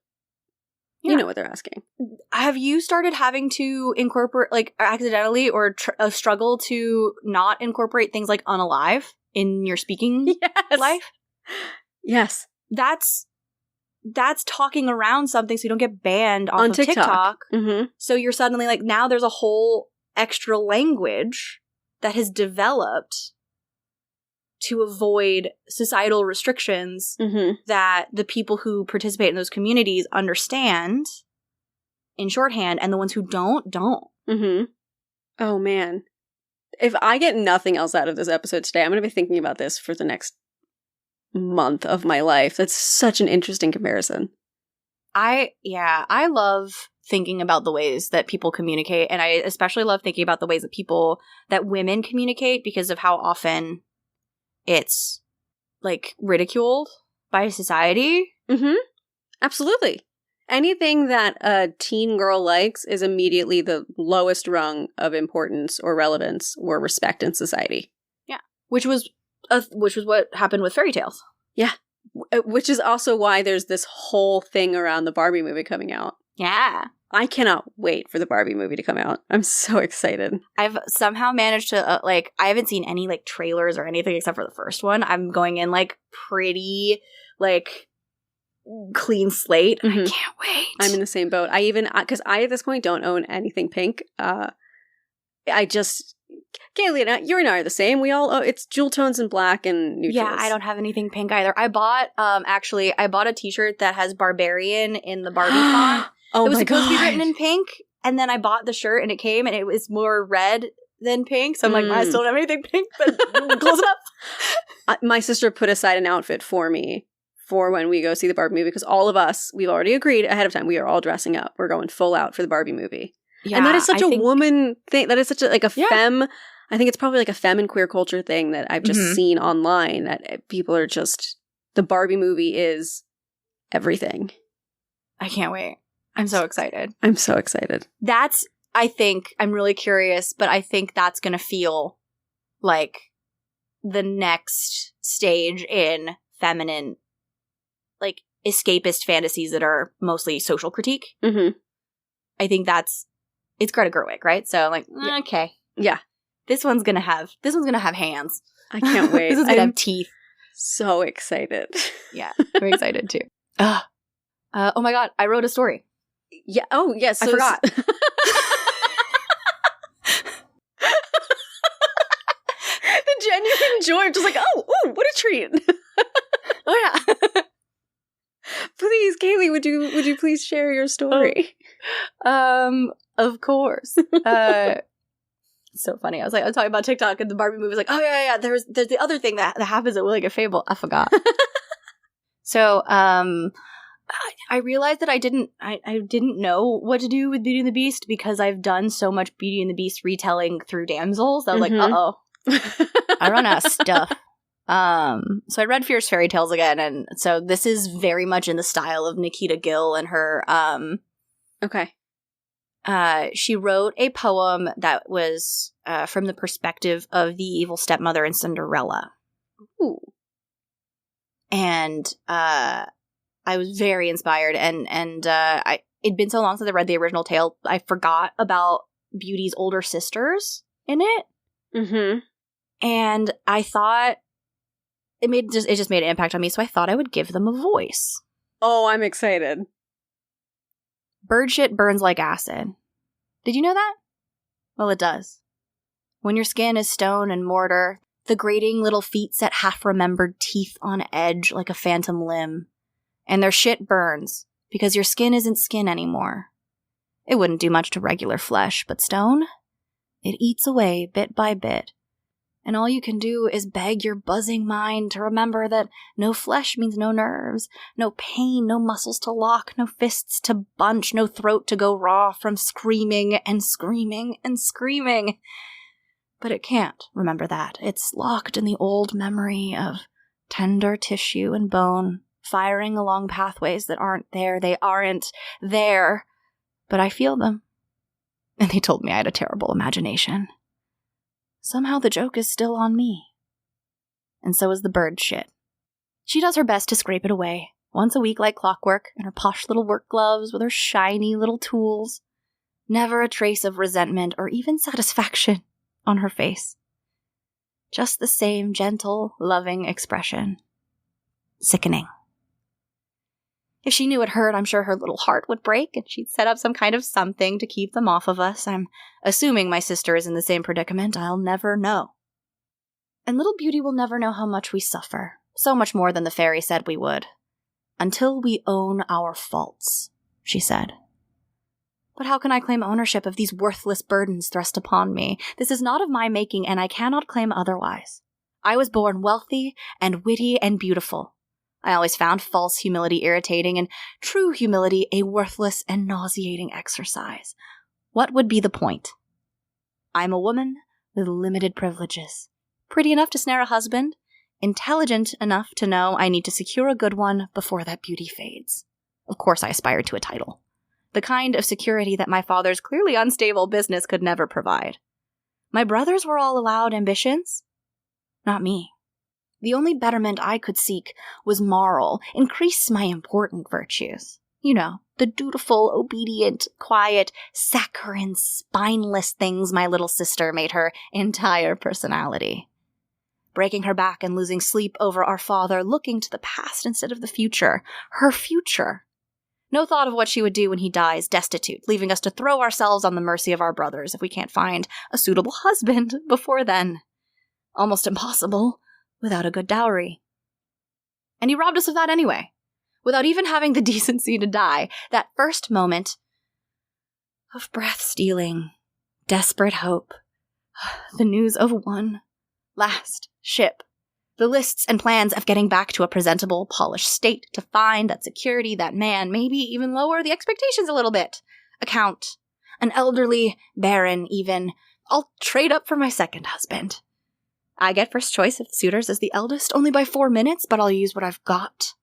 they're asking. Have you started having to incorporate, like, accidentally or struggle to not incorporate things like unalive in your speaking life? Yes. That's talking around something so you don't get banned off on of TikTok. Mm-hmm. So you're suddenly, like, now there's a whole extra language that has developed to avoid societal restrictions that the people who participate in those communities understand in shorthand, and the ones who don't. Mm-hmm. Oh, man. If I get nothing else out of this episode today, I'm going to be thinking about this for the next month of my life. That's such an interesting comparison. I love thinking about the ways that people communicate, and I especially love thinking about the ways that women communicate, because of how often it's, like, ridiculed by society. Mm-hmm. Absolutely. Anything that a teen girl likes is immediately the lowest rung of importance or relevance or respect in society. Yeah. Which was what happened with Fairytales. Yeah. Which is also why there's this whole thing around the Barbie movie coming out. Yeah. I cannot wait for the Barbie movie to come out. I'm so excited. I've somehow managed to, I haven't seen any, like, trailers or anything except for the first one. I'm going in, like, pretty like, clean slate. Mhm. I can't wait. I'm in the same boat. Because I at this point don't own anything pink. Kailey and you and I are the same. We all it's jewel tones and black and neutrals. Yeah, I don't have anything pink either. I bought a t-shirt that has Barbarian in the Barbie font. Oh it was my supposed to be God. written in pink, and then I bought the shirt and it came and it was more red than pink. So I'm like, I still don't have anything pink, but close enough. My sister put aside an outfit for me for when we go see the Barbie movie, because all of us, we've already agreed ahead of time, we are all dressing up. We're going full out for the Barbie movie. Yeah, and that is such a woman thing. That is such a femme. I think it's probably like a femme and queer culture thing that I've just seen online, that people are just, the Barbie movie is everything. I can't wait. I'm so excited. I'm so excited. I think, I'm really curious, but I think that's going to feel like the next stage in feminine, like, escapist fantasies that are mostly social critique. Mm-hmm. I think it's Greta Gerwig, right? So I'm like, okay. Yeah. This one's gonna have hands. I can't wait. This one's gonna have teeth. So excited. Yeah. Very excited too. Oh my God, I wrote a story. Yeah. Oh, yes. I forgot. The genuine joy of just like, oh, what a treat. Oh yeah. Please, Kailey, would you please share your story? Of course. So funny. I was talking about TikTok and the Barbie movie was like, oh yeah. There's the other thing that happens at Willing at Fable. I forgot. So, I realized that I didn't know what to do with Beauty and the Beast because I've done so much Beauty and the Beast retelling through damsels. I was like, uh-oh. I run out of stuff. So I read Fierce Fairytales again, and so this is very much in the style of Nikita Gill and her, Okay. She wrote a poem that was, from the perspective of the evil stepmother in Cinderella. Ooh. And, I was very inspired, and it'd been so long since I read the original tale, I forgot about Beauty's older sisters in it. Mm-hmm. And I thought it just made an impact on me, so I thought I would give them a voice. Oh, I'm excited. Bird shit burns like acid. Did you know that? Well, it does. When your skin is stone and mortar, the grating little feet set half-remembered teeth on edge like a phantom limb. And their shit burns, because your skin isn't skin anymore. It wouldn't do much to regular flesh, but stone? It eats away bit by bit. And all you can do is beg your buzzing mind to remember that no flesh means no nerves, no pain, no muscles to lock, no fists to bunch, no throat to go raw from screaming and screaming and screaming. But it can't remember that. It's locked in the old memory of tender tissue and bone, firing along pathways that aren't there. They aren't there, but I feel them. And they told me I had a terrible imagination. Somehow the joke is still on me. And so is the bird shit. She does her best to scrape it away, once a week like clockwork, in her posh little work gloves with her shiny little tools. Never a trace of resentment or even satisfaction on her face. Just the same gentle, loving expression. Sickening. If she knew it hurt, I'm sure her little heart would break, and she'd set up some kind of something to keep them off of us. I'm assuming my sister is in the same predicament. I'll never know. And little Beauty will never know how much we suffer. So much more than the fairy said we would. Until we own our faults, she said. But how can I claim ownership of these worthless burdens thrust upon me? This is not of my making, and I cannot claim otherwise. I was born wealthy and witty and beautiful. I always found false humility irritating and true humility a worthless and nauseating exercise. What would be the point? I'm a woman with limited privileges. Pretty enough to snare a husband. Intelligent enough to know I need to secure a good one before that beauty fades. Of course I aspired to a title. The kind of security that my father's clearly unstable business could never provide. My brothers were all allowed ambitions. Not me. The only betterment I could seek was moral, increase my important virtues. You know, the dutiful, obedient, quiet, saccharine, spineless things my little sister made her entire personality. breaking her back and losing sleep over our father, looking to the past instead of the future. Her future. No thought of what she would do when he dies destitute, leaving us to throw ourselves on the mercy of our brothers if we can't find a suitable husband before then. Almost impossible without a good dowry. And he robbed us of that anyway, without even having the decency to die. That first moment of breath-stealing, desperate hope. The news of one last ship. The lists and plans of getting back to a presentable, polished state to find that security, that man, maybe even lower the expectations a little bit. A count. An elderly, baron even. I'll trade up for my second husband. I get first choice of suitors as the eldest, only by 4 minutes, but I'll use what I've got.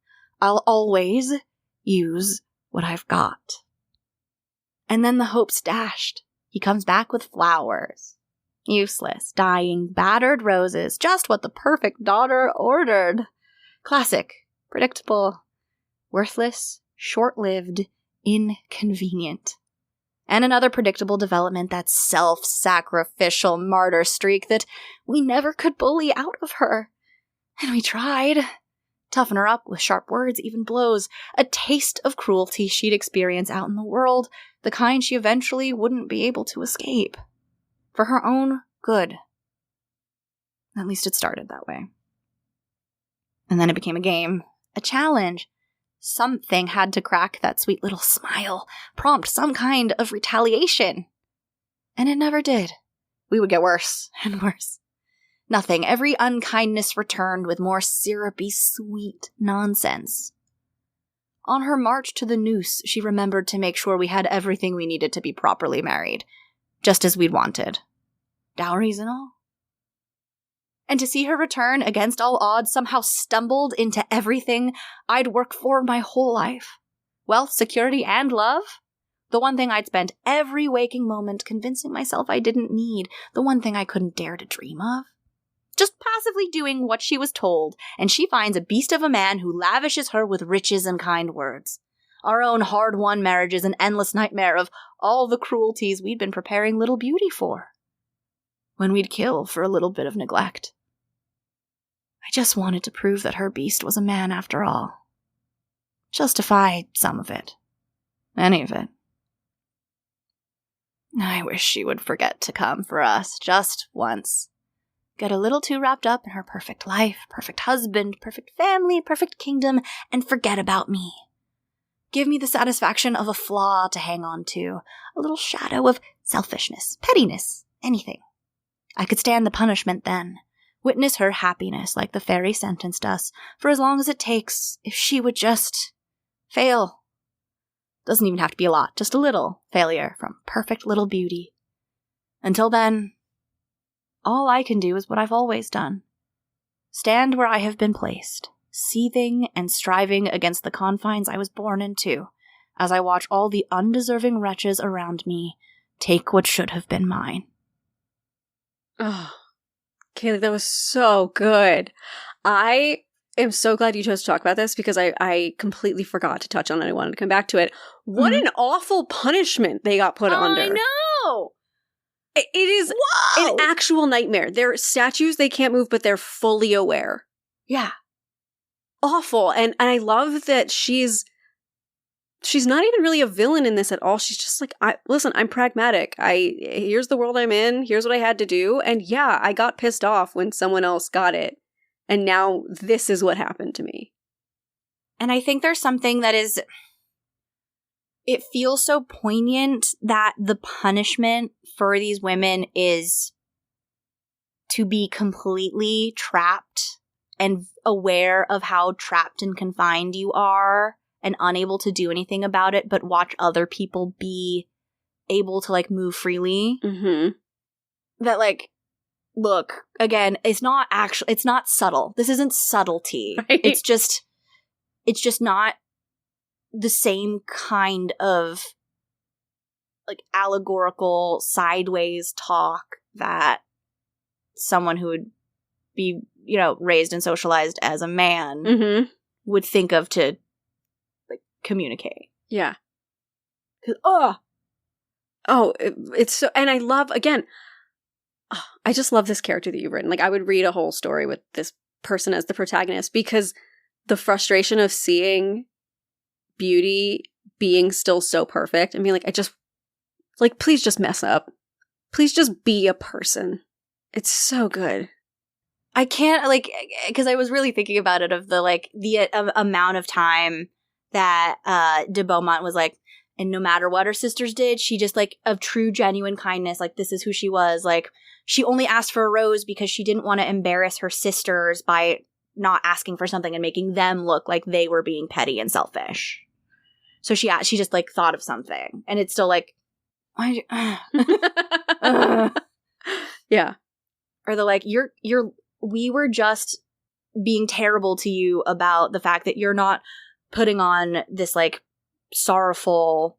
I'll always use what I've got. And then the hope's dashed. He comes back with flowers. Useless, dying, battered roses, just what the perfect daughter ordered. Classic, predictable, worthless, short-lived, inconvenient. And another predictable development, that self-sacrificial martyr streak that we never could bully out of her. And we tried. Toughen her up with sharp words, even blows. A taste of cruelty she'd experience out in the world, the kind she eventually wouldn't be able to escape. For her own good. At least it started that way. And then it became a game, a challenge. Something had to crack that sweet little smile, prompt some kind of retaliation. And it never did. We would get worse and worse. Nothing. Every unkindness returned with more syrupy, sweet nonsense. On her march to the noose, she remembered to make sure we had everything we needed to be properly married. Just as we'd wanted. Dowries and all. And to see her return against all odds, somehow stumbled into everything I'd worked for my whole life. Wealth, security, and love. The one thing I'd spent every waking moment convincing myself I didn't need. The one thing I couldn't dare to dream of. Just passively doing what she was told, and she finds a beast of a man who lavishes her with riches and kind words. Our own hard-won marriage is an endless nightmare of all the cruelties we'd been preparing little Beauty for. When we'd kill for a little bit of neglect. I just wanted to prove that her beast was a man after all. Justify some of it. Any of it. I wish she would forget to come for us, just once. Get a little too wrapped up in her perfect life, perfect husband, perfect family, perfect kingdom, and forget about me. Give me the satisfaction of a flaw to hang on to, a little shadow of selfishness, pettiness, anything. I could stand the punishment then, witness her happiness like the fairy sentenced us, for as long as it takes, if she would just fail. Doesn't even have to be a lot, just a little failure from perfect little Beauty. Until then, all I can do is what I've always done. Stand where I have been placed, seething and striving against the confines I was born into, as I watch all the undeserving wretches around me take what should have been mine. Oh, Kailey, that was so good. I am so glad you chose to talk about this because I completely forgot to touch on it. I wanted to come back to it. What an awful punishment they got put under. I know! It is an actual nightmare. They're statues, they can't move, but they're fully aware. Yeah. Awful. And I love that she's not even really a villain in this at all. She's just like, listen, I'm pragmatic. Here's the world I'm in. Here's what I had to do. And yeah, I got pissed off when someone else got it. And now this is what happened to me. And I think there's something that is... It feels so poignant that the punishment for these women is to be completely trapped and aware of how trapped and confined you are and unable to do anything about it, but watch other people be able to, like, move freely. Mm-hmm. That, like, look, again, it's not subtle. This isn't subtlety. Right? It's just not the same kind of, like, allegorical sideways talk that someone who would be, you know, raised and socialized as a man would think of to, like, communicate. Yeah. Oh, it's so, and I love, again, I just love this character that you've written. Like, I would read a whole story with this person as the protagonist, because the frustration of seeing Beauty being still so perfect and being like, I just, like, please just mess up. Please just be a person. It's so good. I can't, like, because I was really thinking about it, of the, like, the amount of time that de Beaumont was like, and no matter what her sisters did, she just, like, of true, genuine kindness, like, this is who she was. Like, she only asked for a rose because she didn't want to embarrass her sisters by not asking for something and making them look like they were being petty and selfish. So she just, like, thought of something. And it's still like, why Yeah. Or they're like, we were just being terrible to you about the fact that you're not putting on this, like, sorrowful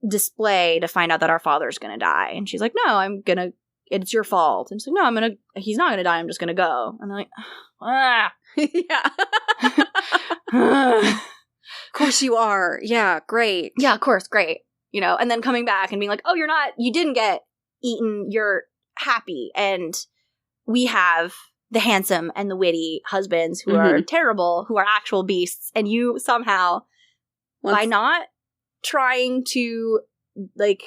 display to find out that our father's gonna die. And she's like, no, it's your fault. And she's like, no, he's not gonna die, I'm just gonna go. And they're like, ah. Yeah. Of course you are. Yeah, great. Yeah, of course, great. You know, and then coming back and being like, oh, you didn't get eaten, you're happy. And we have the handsome and the witty husbands who are terrible, who are actual beasts. And you somehow, by not trying to, like,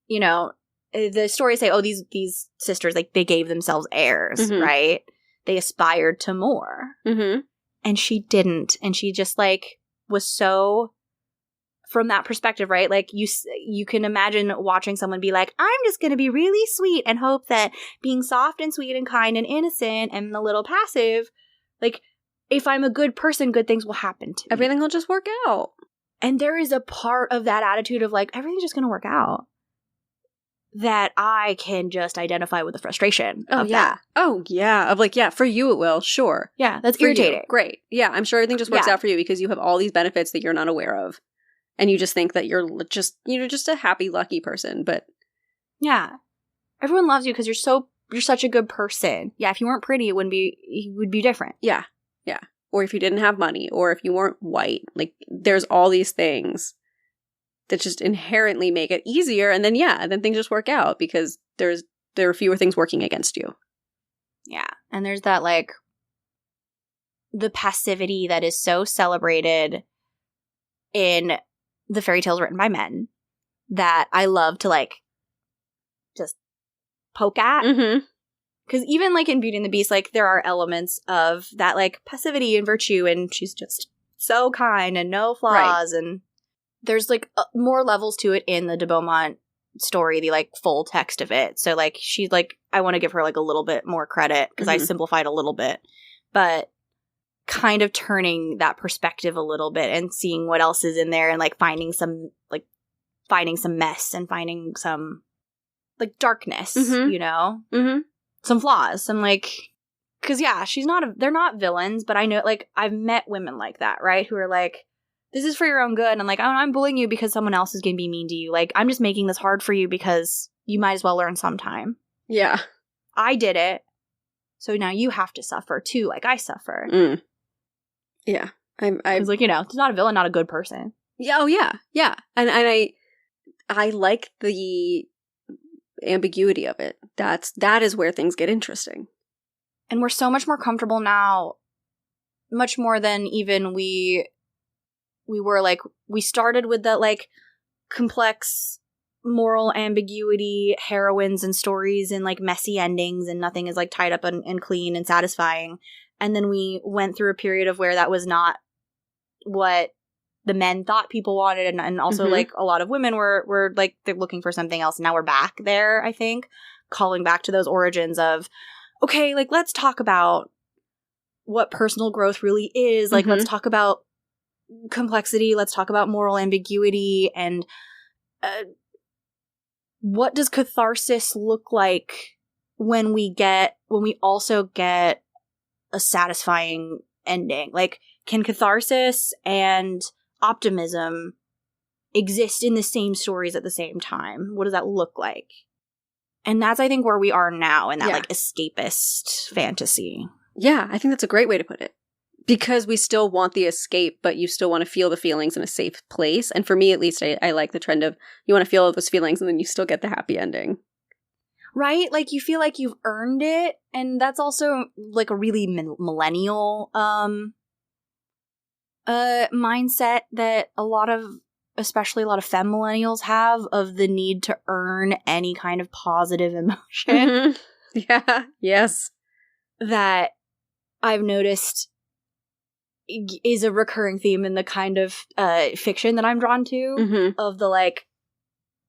you know, the stories say, oh, these sisters, like, they gave themselves heirs, right? They aspired to more. And she didn't. And she just, like, was so, from that perspective, right? Like, you can imagine watching someone be like, I'm just going to be really sweet and hope that being soft and sweet and kind and innocent and a little passive, like, if I'm a good person, good things will happen to me. Everything will just work out. And there is a part of that attitude of, like, everything's just going to work out, that I can just identify with the frustration of that. Oh, yeah. Of, like, yeah, for you it will, sure. Yeah, that's for irritating. You. Great. Yeah, I'm sure everything just works out for you because you have all these benefits that you're not aware of. And you just think that you're just a happy, lucky person, but... Yeah. Everyone loves you because you're such a good person. Yeah, if you weren't pretty, it would be different. Yeah. Yeah. Or if you didn't have money, or if you weren't white. Like, there's all these things that just inherently make it easier, and then things just work out because there are fewer things working against you. Yeah. And there's that, like, the passivity that is so celebrated in the fairy tales written by men that I love to, like, just poke at. Because even, like, in Beauty and the Beast, like, there are elements of that, like, passivity and virtue, and she's just so kind and no flaws, right. And there's, like, more levels to it in the de Beaumont story, the, like, full text of it. So, like, she's, like, I want to give her, like, a little bit more credit, because I simplified a little bit. But kind of turning that perspective a little bit and seeing what else is in there, and, like, finding some mess and finding some, like, darkness, you know? Some flaws. Some, like, because, yeah, they're not villains, but I know, like, I've met women like that, right? Who are like, this is for your own good. And I'm like, I'm bullying you because someone else is going to be mean to you. Like, I'm just making this hard for you because you might as well learn sometime. Yeah. I did it. So now you have to suffer too, like I suffer. Yeah. I was like, you know, it's not a villain, not a good person. Yeah. Oh, yeah. Yeah. And I like the ambiguity of it. That is where things get interesting. And we're so much more comfortable now, much more than even we were. Like, we started with that, like, complex moral ambiguity, heroines and stories and, like, messy endings, and nothing is, like, tied up and clean and satisfying. And then we went through a period of where that was not what the men thought people wanted, and also like a lot of women were like, they're looking for something else. And now we're back there, I think, calling back to those origins of, okay, like, let's talk about what personal growth really is. Like, let's talk about complexity. Let's talk about moral ambiguity, and what does catharsis look like when we also get a satisfying ending? Like, can catharsis and optimism exist in the same stories at the same time? What does that look like? And that's, I think, where we are now in that, like, escapist fantasy. Yeah, I think that's a great way to put it. Because we still want the escape, but you still want to feel the feelings in a safe place. And for me, at least, I like the trend of you want to feel those feelings and then you still get the happy ending. Right? Like, you feel like you've earned it. And that's also, like, a really millennial mindset that especially a lot of femme millennials have, of the need to earn any kind of positive emotion. Mm-hmm. Yeah. Yes. That I've noticed is a recurring theme in the kind of fiction that I'm drawn to. Mm-hmm. Of the, like,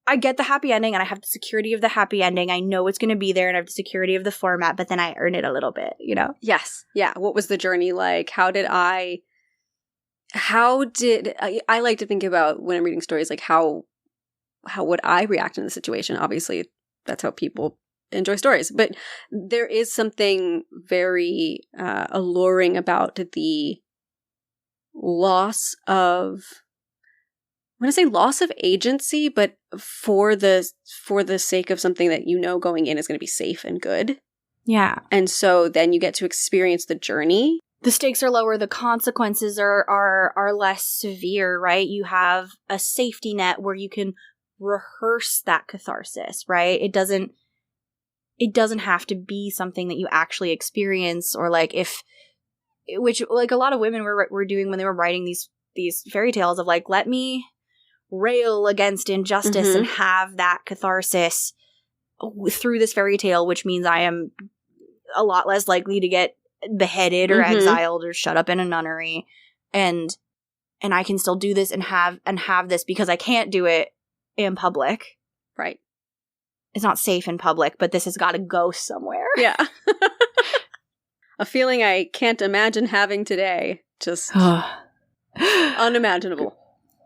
I get the happy ending and I have the security of the happy ending. I know it's going to be there and I have the security of the format, but then I earn it a little bit, you know? Yes. Yeah. What was the journey like? I like to think about when I'm reading stories, like how would I react in the situation? Obviously, that's how people enjoy stories. But there is something very alluring about the loss of, I'm going to say loss of agency, but for the sake of something that you know going in is going to be safe and good. Yeah. And so then you get to experience the journey. The stakes are lower, the consequences are less severe, right? You have a safety net where you can rehearse that catharsis, right? It doesn't have to be something that you actually experience, or like which like a lot of women were doing when they were writing these fairy tales of, like, let me rail against injustice and have that catharsis through this fairy tale, which means I am a lot less likely to get beheaded or exiled or shut up in a nunnery, and I can still do this and have this because I can't do it in public. Right. It's not safe in public, but this has got to go somewhere. Yeah. A feeling I can't imagine having today. Just unimaginable.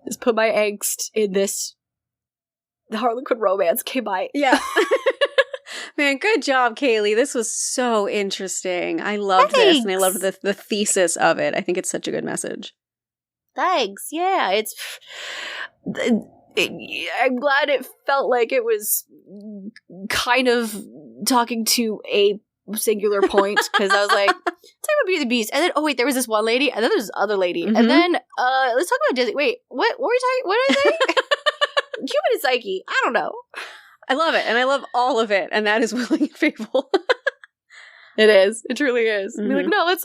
Just put my angst in this. The Harlequin romance came by. Yeah. Man, good job, Kailey. This was so interesting. I loved this, and I loved the thesis of it. I think it's such a good message. Thanks. Yeah, I'm glad it felt like it was kind of talking to a singular point, because I was like, talk about Beauty and the Beast, and then there was this one lady, and then there's this other lady, and then let's talk about Disney. Wait, what were we talking? What did I say? Human and Psyche. I don't know. I love it, and I love all of it, and that is Willing and Fable. It is. It truly is. Be like, no, let's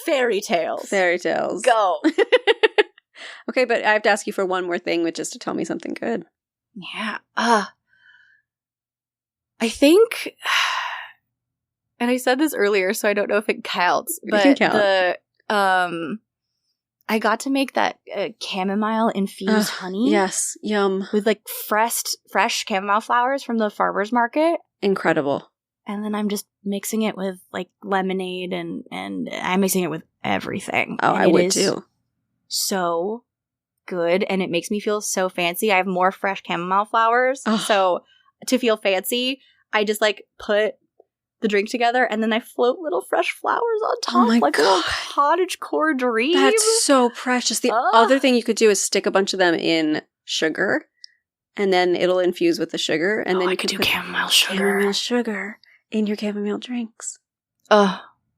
Fairytales. Fairytales. Go. Okay, but I have to ask you for one more thing, which is to tell me something good. Yeah. I think, and I said this earlier, so I don't know if it counts, but it can count. I got to make that chamomile infused honey. Yes, yum. With like fresh chamomile flowers from the farmer's market. Incredible. And then I'm just mixing it with like lemonade, and I'm mixing it with everything. Oh, and I would too. So good, and it makes me feel so fancy. I have more fresh chamomile flowers, so to feel fancy, I just like put the drink together, and then I float little fresh flowers on top, like a little cottagecore dream. That's so precious. The other thing you could do is stick a bunch of them in sugar, and then it'll infuse with the sugar, and then you can do chamomile sugar in your chamomile drinks.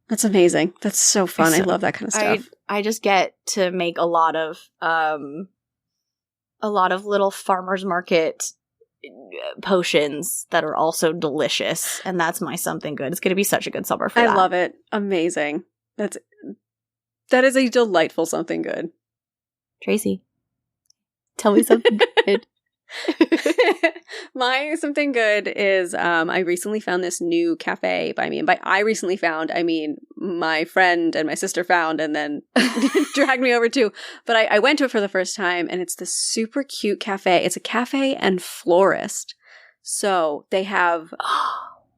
That's amazing. That's so fun. I love that kind of stuff. I just get to make a lot of little farmer's market potions that are also delicious, and that's my something good. It's going to be such a good summer for that. I love it. Amazing. That is a delightful something good. Tracy, tell me something good. My something good is I recently found this new cafe by me, and by I recently found, I mean my friend and my sister found and then dragged me over too, but I went to it for the first time, and it's this super cute cafe. It's a cafe and florist, so they have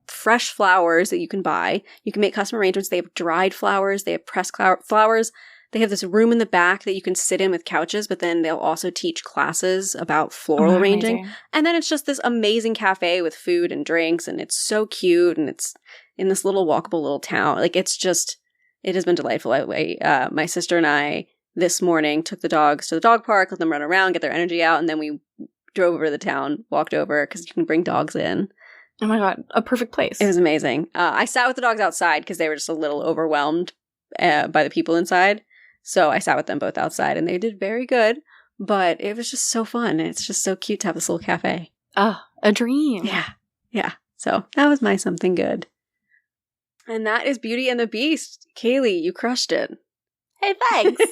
fresh flowers that you can buy. You can make custom arrangements. They have dried flowers, they have pressed flowers. They have this room in the back that you can sit in with couches, but then they'll also teach classes about floral arranging. Amazing. And then it's just this amazing cafe with food and drinks, and it's so cute, and it's in this little walkable little town. Like, it has been delightful. My sister and I this morning took the dogs to the dog park, let them run around, get their energy out, and then we drove over to the town, walked over, because you can bring dogs in. Oh my God, a perfect place. It was amazing. I sat with the dogs outside because they were just a little overwhelmed by the people inside. So I sat with them both outside, and they did very good, but it was just so fun. It's just so cute to have this little cafe. A dream. Yeah. So that was my something good. And that is Beauty and the Beast. Kailey, you crushed it. Hey, thanks.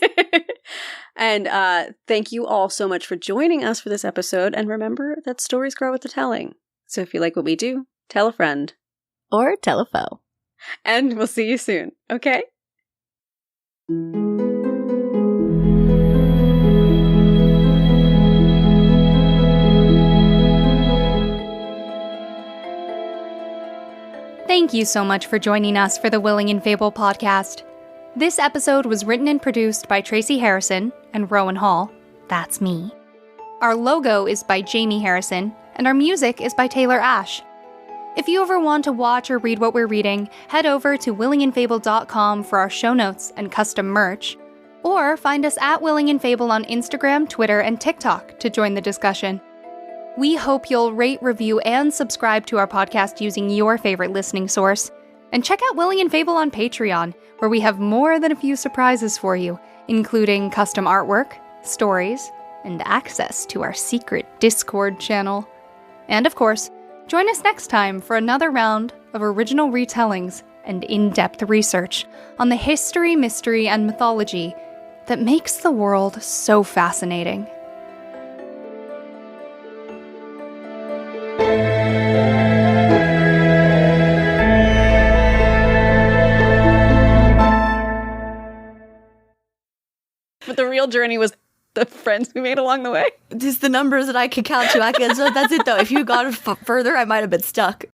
And thank you all so much for joining us for this episode. And remember that stories grow with the telling. So if you like what we do, tell a friend. Or tell a foe. And we'll see you soon, okay? Thank you so much for joining us for the Willing and Fable podcast. This episode was written and produced by Tracy Harrison and Rowan Hall. That's me. Our logo is by Jamie Harrison, and our music is by Taylor Ash. If you ever want to watch or read what we're reading, head over to willingandfable.com for our show notes and custom merch, or find us at Willing and Fable on Instagram, Twitter, and TikTok to join the discussion. We hope you'll rate, review, and subscribe to our podcast using your favorite listening source. And check out Willing and Fable on Patreon, where we have more than a few surprises for you, including custom artwork, stories, and access to our secret Discord channel. And of course, join us next time for another round of original retellings and in-depth research on the history, mystery, and mythology that makes the world so fascinating. But the real journey was the friends we made along the way. Just the numbers that I could count to. So that's it, though. If you got further, I might have been stuck.